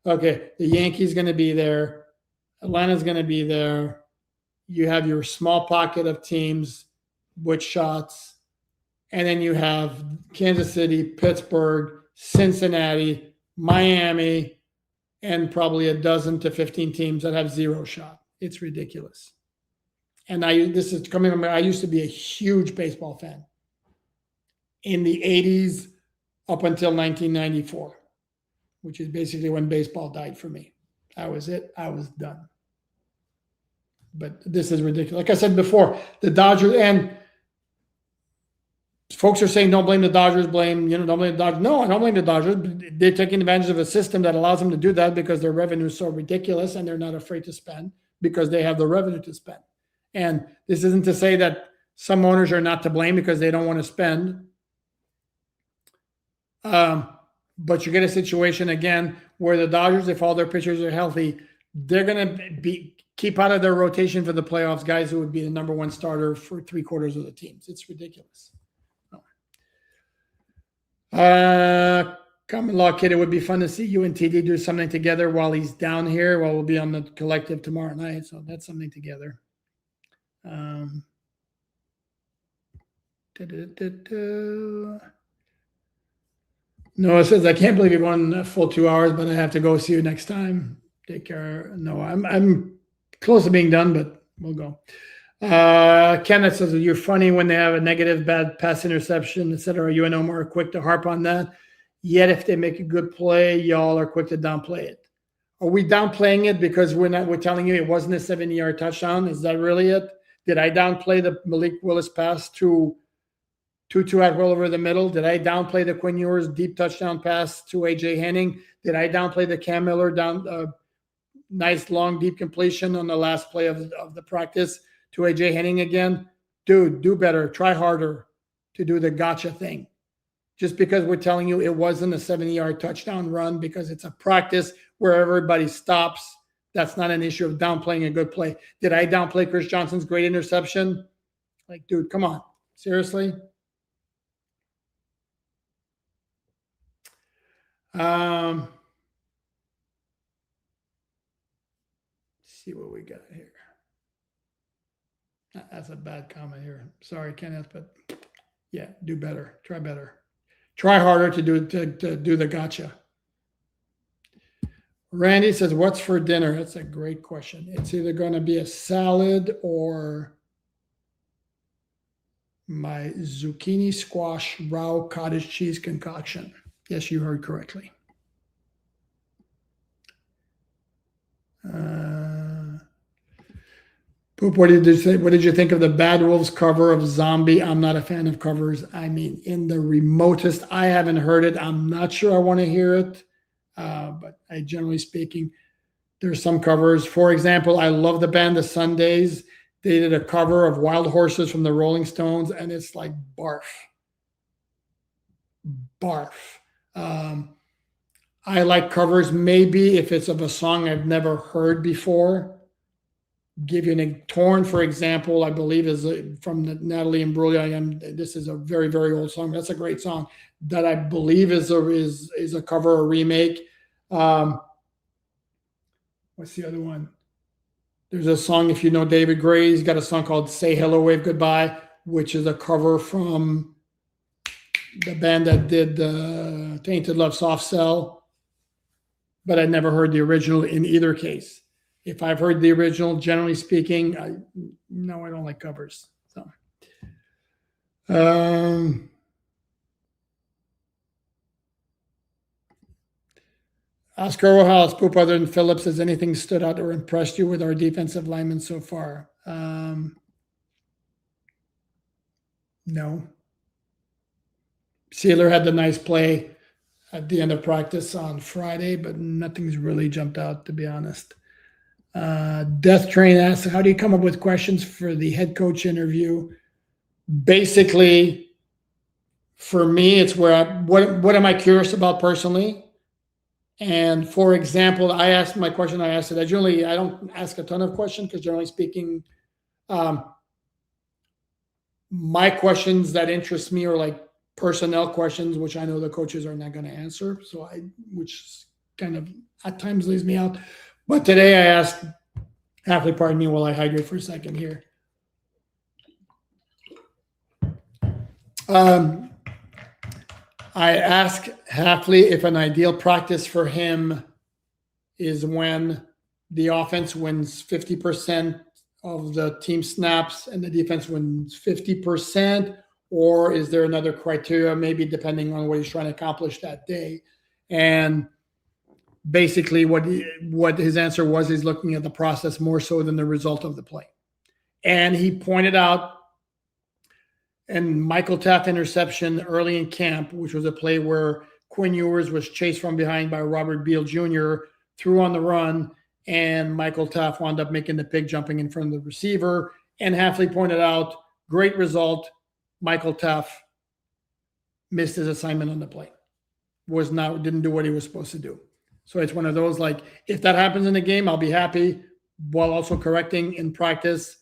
Okay, the Yankees going to be there. Atlanta's going to be there. You have your small pocket of teams with shots. And then you have Kansas City, Pittsburgh, Cincinnati, Miami, and probably a dozen to 15 teams that have zero shot. It's ridiculous. And this is coming from, I used to be a huge baseball fan in the 80s up until 1994, which is basically when baseball died for me. That was it. I was done. But this is ridiculous. Like I said before, the Dodgers, and folks are saying don't blame the Dodgers, don't blame the Dodgers. No, I don't blame the Dodgers. They're taking advantage of a system that allows them to do that because their revenue is so ridiculous and they're not afraid to spend because they have the revenue to spend. And this isn't to say that some owners are not to blame because they don't want to spend. But you get a situation again where the Dodgers, if all their pitchers are healthy, they're going to keep out of their rotation for the playoffs guys who would be the number one starter for 3/4 of the teams. It's ridiculous. Common Law Kid, it would be fun to see you and TD do something together while he's down here. Well, we'll be on the collective tomorrow night, so that's something together. Noah says, I can't believe you won a full 2 hours, but I have to go. See you next time. Take care. No, I'm close to being done, but we'll go. Kenneth says, you're funny when they have a negative, bad pass interception, etc. You and Omar are quick to harp on that. Yet if they make a good play, y'all are quick to downplay it. Are we downplaying it because we're telling you it wasn't a 70-yard touchdown? Is that really it? Did I downplay the Malik Willis pass to Tutu Atwell over the middle? Did I downplay the Quinn Ewers deep touchdown pass to A.J. Henning? Did I downplay the Cam Miller nice long deep completion on the last play of the practice to A.J. Henning again? Dude, do better. Try harder to do the gotcha thing. Just because we're telling you it wasn't a 70-yard touchdown run because it's a practice where everybody stops, that's not an issue of downplaying a good play. Did I downplay Chris Johnson's great interception? Like, dude, come on. Seriously? Let's see what we got here. That's a bad comment here. Sorry, Kenneth, but yeah, do better. Try better. Try harder to do the gotcha. Randy says, what's for dinner? That's a great question. It's either going to be a salad or my zucchini squash raw cottage cheese concoction. Yes, you heard correctly. Poop, what did you say? What did you think of the Bad Wolves cover of Zombie? I'm not a fan of covers. I mean, in the remotest, I haven't heard it. I'm not sure I want to hear it. But generally speaking, there's some covers. For example, I love the band The Sundays. They did a cover of Wild Horses from the Rolling Stones, and it's like barf. Barf. I like covers maybe if it's of a song I've never heard before. Give you a Torn, for example, I believe is from Natalie Imbruglia. This is a very, very old song. That's a great song that I believe is a cover or remake. What's the other one? There's a song, if you know David Gray, he's got a song called Say Hello, Wave Goodbye, which is a cover from the band that did Tainted Love Soft Cell. But I never heard the original in either case. If I've heard the original, generally speaking, I don't like covers. So, Oscar Rojas, Poop, other than Phillips, has anything stood out or impressed you with our defensive linemen so far? No. Sealer had the nice play at the end of practice on Friday, but nothing's really jumped out, to be honest. Death Train asks, how do you come up with questions for the head coach interview? Basically, for me, it's where what am I curious about personally? And for example, I asked my question. I don't ask a ton of questions because generally speaking, my questions that interest me are like personnel questions, which I know the coaches are not going to answer. So which kind of at times leaves me out. But today I asked Hafley, pardon me while I hydrate for a second here. I asked Hafley if an ideal practice for him is when the offense wins 50% of the team snaps and the defense wins 50%, or is there another criteria, maybe depending on what he's trying to accomplish that day? And basically what his answer was, he's looking at the process more so than the result of the play. And he pointed out, and Michael Taft interception early in camp, which was a play where Quinn Ewers was chased from behind by Robert Beal Jr., threw on the run, and Michael Taft wound up making the pick, jumping in front of the receiver. And Hafley pointed out, great result. Michael Taft missed his assignment on the play. Didn't do what he was supposed to do. So it's one of those, like, if that happens in the game, I'll be happy, while also correcting in practice.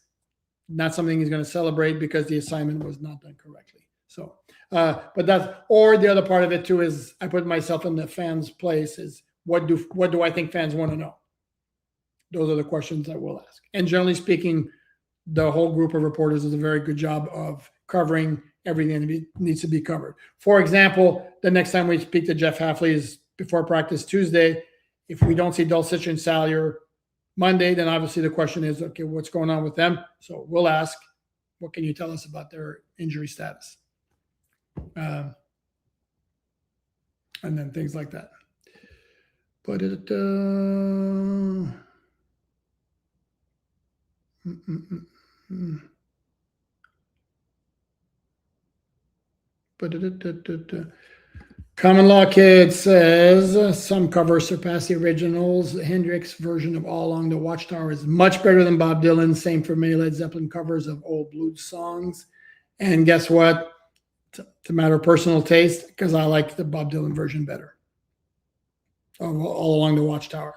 Not something he's going to celebrate because the assignment was not done correctly. So, but that's, or the other part of it too is I put myself in the fans' place, is what do I think fans want to know? Those are the questions that we'll ask. And generally speaking, the whole group of reporters does a very good job of covering everything that needs to be covered. For example, the next time we speak to Jeff Hafley is before practice Tuesday. If we don't see Dulcich and Salyer Monday, then obviously the question is, okay, what's going on with them? So we'll ask, what can you tell us about their injury status? And then things like that. But it, Common Law Kid says some covers surpass the originals. Hendrix version of All Along the Watchtower is much better than Bob Dylan. Same for many Led Zeppelin covers of old blues songs. And guess what? It's a matter of personal taste, because I like the Bob Dylan version better. All Along the Watchtower.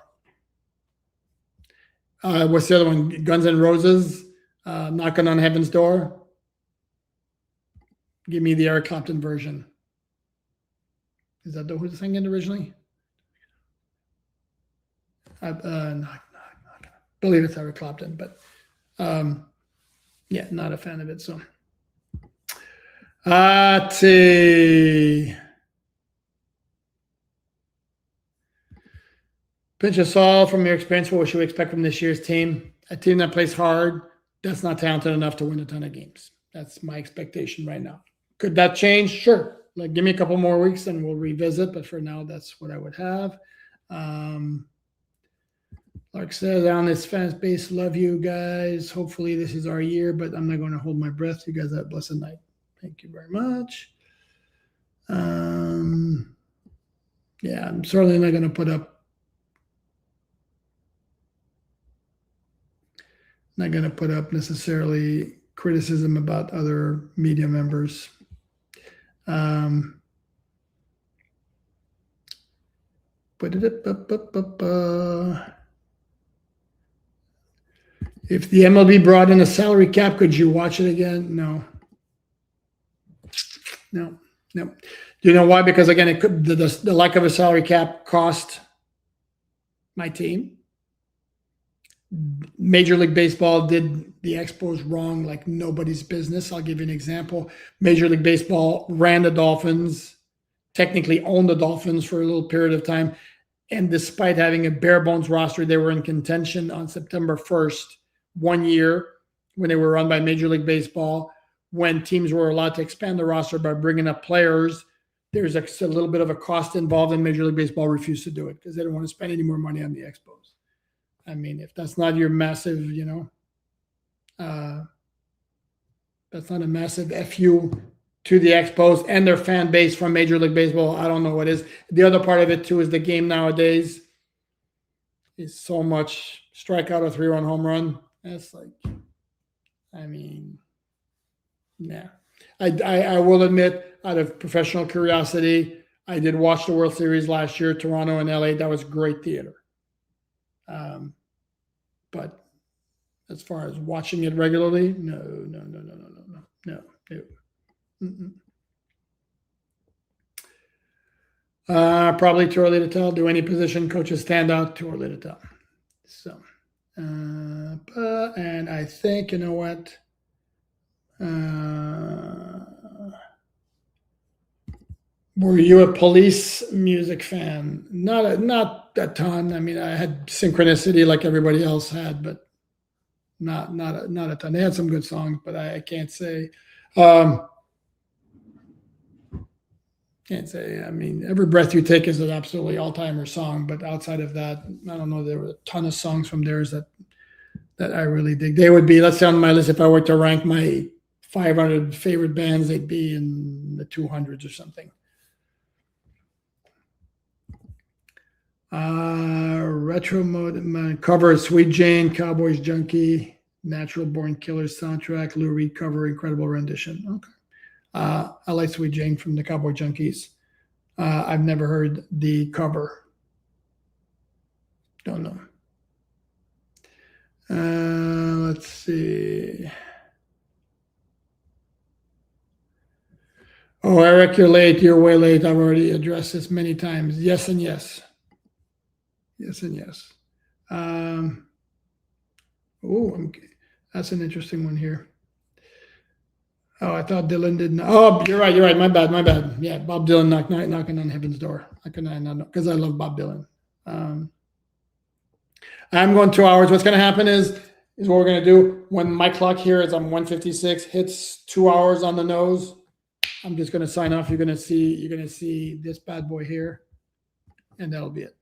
What's the other one? Guns N' Roses, Knocking on Heaven's Door. Give me the Eric Clapton version. Is that who was singing originally? I believe it's Eric Clapton, but yeah, not a fan of it. So, let's see. Pinch us all from your experience. What should we expect from this year's team? A team that plays hard, that's not talented enough to win a ton of games. That's my expectation right now. Could that change? Sure. Like, give me a couple more weeks and we'll revisit. But for now, that's what I would have. Like I said, on this fans base, love you guys. Hopefully this is our year, but I'm not going to hold my breath. You guys have a blessed night. Thank you very much. Yeah, I'm certainly not going to put up. Not going to put up necessarily criticism about other media members. If the MLB brought in a salary cap, could you watch it again? No. Do you know why? Because again, it could, the lack of a salary cap cost my team. Major League Baseball did the Expos wrong like nobody's business. I'll give you an example. Major League Baseball ran the Dolphins, technically owned the Dolphins for a little period of time. And despite having a bare bones roster, they were in contention on September 1st, 1 year, when they were run by Major League Baseball, when teams were allowed to expand the roster by bringing up players. There's a little bit of a cost involved, and Major League Baseball refused to do it because they don't want to spend any more money on the Expos. I mean, if that's not your massive, that's not a massive FU to the Expos and their fan base from Major League Baseball, I don't know what is. The other part of it, too, is the game nowadays is so much strikeout or 3-run home run. That's like, I mean, yeah. I will admit, out of professional curiosity, I did watch the World Series last year, Toronto and LA. That was great theater. But as far as watching it regularly, no. Mm-mm. Probably too early to tell. Do any position coaches stand out? Too early to tell. So, and I think, you know what? Were you a Police music fan? Not a ton. I mean, I had Synchronicity like everybody else had, but not a ton. They had some good songs, but I can't say. Can't say. I mean, Every Breath You Take is an absolutely all-timer song, but outside of that, I don't know. There were a ton of songs from theirs that I really dig. They would be, let's say, on my list, if I were to rank my 500 favorite bands, they'd be in the 200s or something. Retro mode cover, Sweet Jane, Cowboys Junkie, Natural Born Killers soundtrack, Lou Reed cover, incredible rendition. Okay. I like Sweet Jane from the Cowboy Junkies. I've never heard the cover. Don't know. Let's see. Oh, Eric, you're late. You're way late. I've already addressed this many times. Yes and yes. Yes and yes. That's an interesting one here. Oh, I thought Dylan didn't. Oh, you're right. You're right. My bad. Yeah, Bob Dylan knocking on heaven's door. How can I not know? Because I love Bob Dylan. I'm going 2 hours. What's going to happen is what we're going to do when my clock here is on 1:56 hits 2 hours on the nose. I'm just going to sign off. You're going to see this bad boy here, and that'll be it.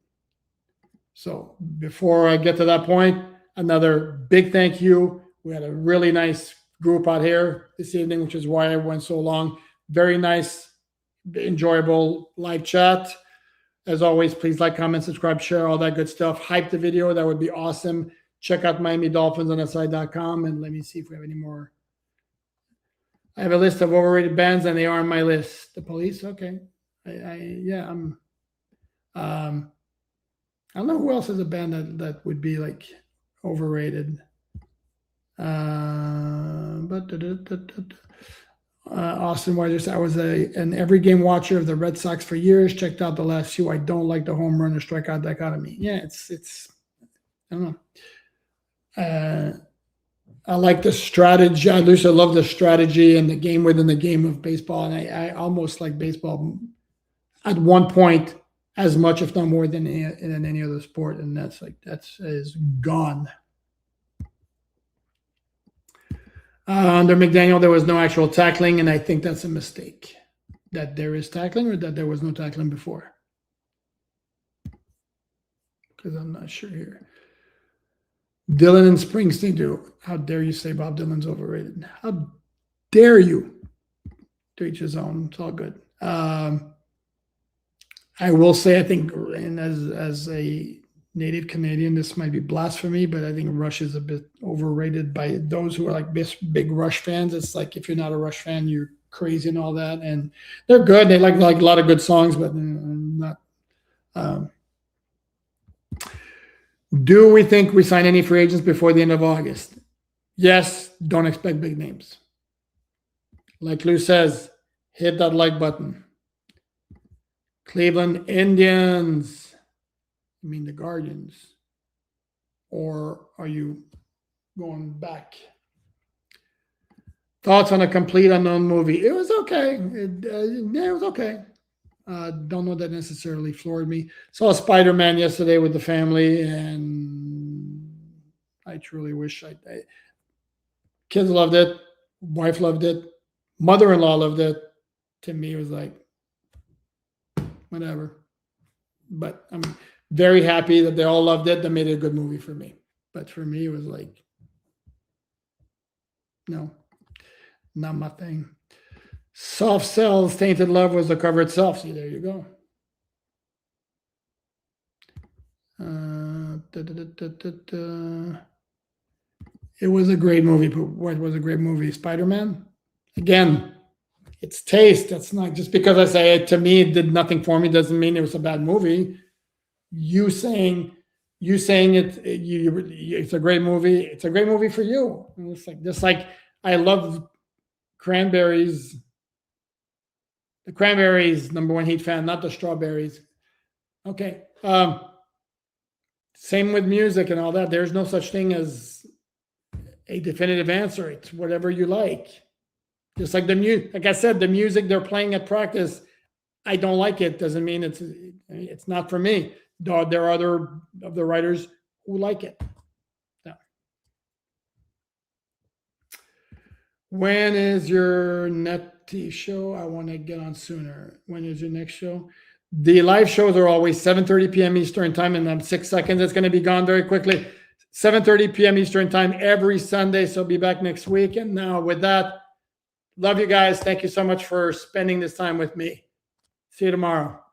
So before I get to that point, another big thank you. We had a really nice group out here this evening, which is why I went so long. Very nice, enjoyable live chat. As always, please like, comment, subscribe, share, all that good stuff. Hype the video. That would be awesome. Check out Miami Dolphins on SI.com, and let me see if we have any more. I have a list of overrated bands, and they are on my list. The Police, okay. I don't know who else is a band that would be like overrated. Austin Wise, I was an every game watcher of the Red Sox for years. Checked out the last few. I don't like the home run or strikeout dichotomy. Yeah, it's I don't know. I like the strategy. I love the strategy and the game within the game of baseball. And I almost like baseball at one point as much, if not more, than in any other sport. And that's is gone. Under McDaniel, there was no actual tackling, and I think that's a mistake. That there is tackling, or that there was no tackling before? Because I'm not sure here. Dylan and Springsteen do. How dare you say Bob Dylan's overrated? How dare you? To each his own. It's all good. I will say, I think, and as a native Canadian, this might be blasphemy, but I think Rush is a bit overrated by those who are like big Rush fans. It's like, if you're not a Rush fan, you're crazy and all that. And they're good. They like a lot of good songs, but not. Do we think we sign any free agents before the end of August? Yes. Don't expect big names. Like Lou says, hit that like button. Cleveland Indians. You mean the Guardians? Or are you going back? Thoughts on a complete unknown movie? It was okay. It was okay. Don't know that necessarily floored me. Saw Spider-Man yesterday with the family, and I truly wish kids loved it. Wife loved it. Mother-in-law loved it. To me, it was like, whatever. But I'm very happy that they all loved it. That made it a good movie for me. But for me, it was like, no, not my thing. Soft Cells, Tainted Love was the cover itself. See, there you go. It was a great movie. But what was a great movie? Spider-Man? Again, it's taste. That's not just because I say it, to me, it did nothing for me doesn't mean it was a bad movie. You saying it's a great movie. It's a great movie for you. And it's like, just like I love Cranberries. The cranberries, #1 Heat fan, not the strawberries. Okay. Same with music and all that. There's no such thing as a definitive answer. It's whatever you like. Just like like I said, the music they're playing at practice, I don't like it. Doesn't mean it's not for me. There are other of the writers who like it. Yeah. When is your Netty show? I want to get on sooner. When is your next show? The live shows are always 7:30 p.m. Eastern time, and I'm 6 seconds. It's going to be gone very quickly. 7:30 p.m. Eastern time every Sunday. So I'll be back next week. And now with that, love you guys. Thank you so much for spending this time with me. See you tomorrow.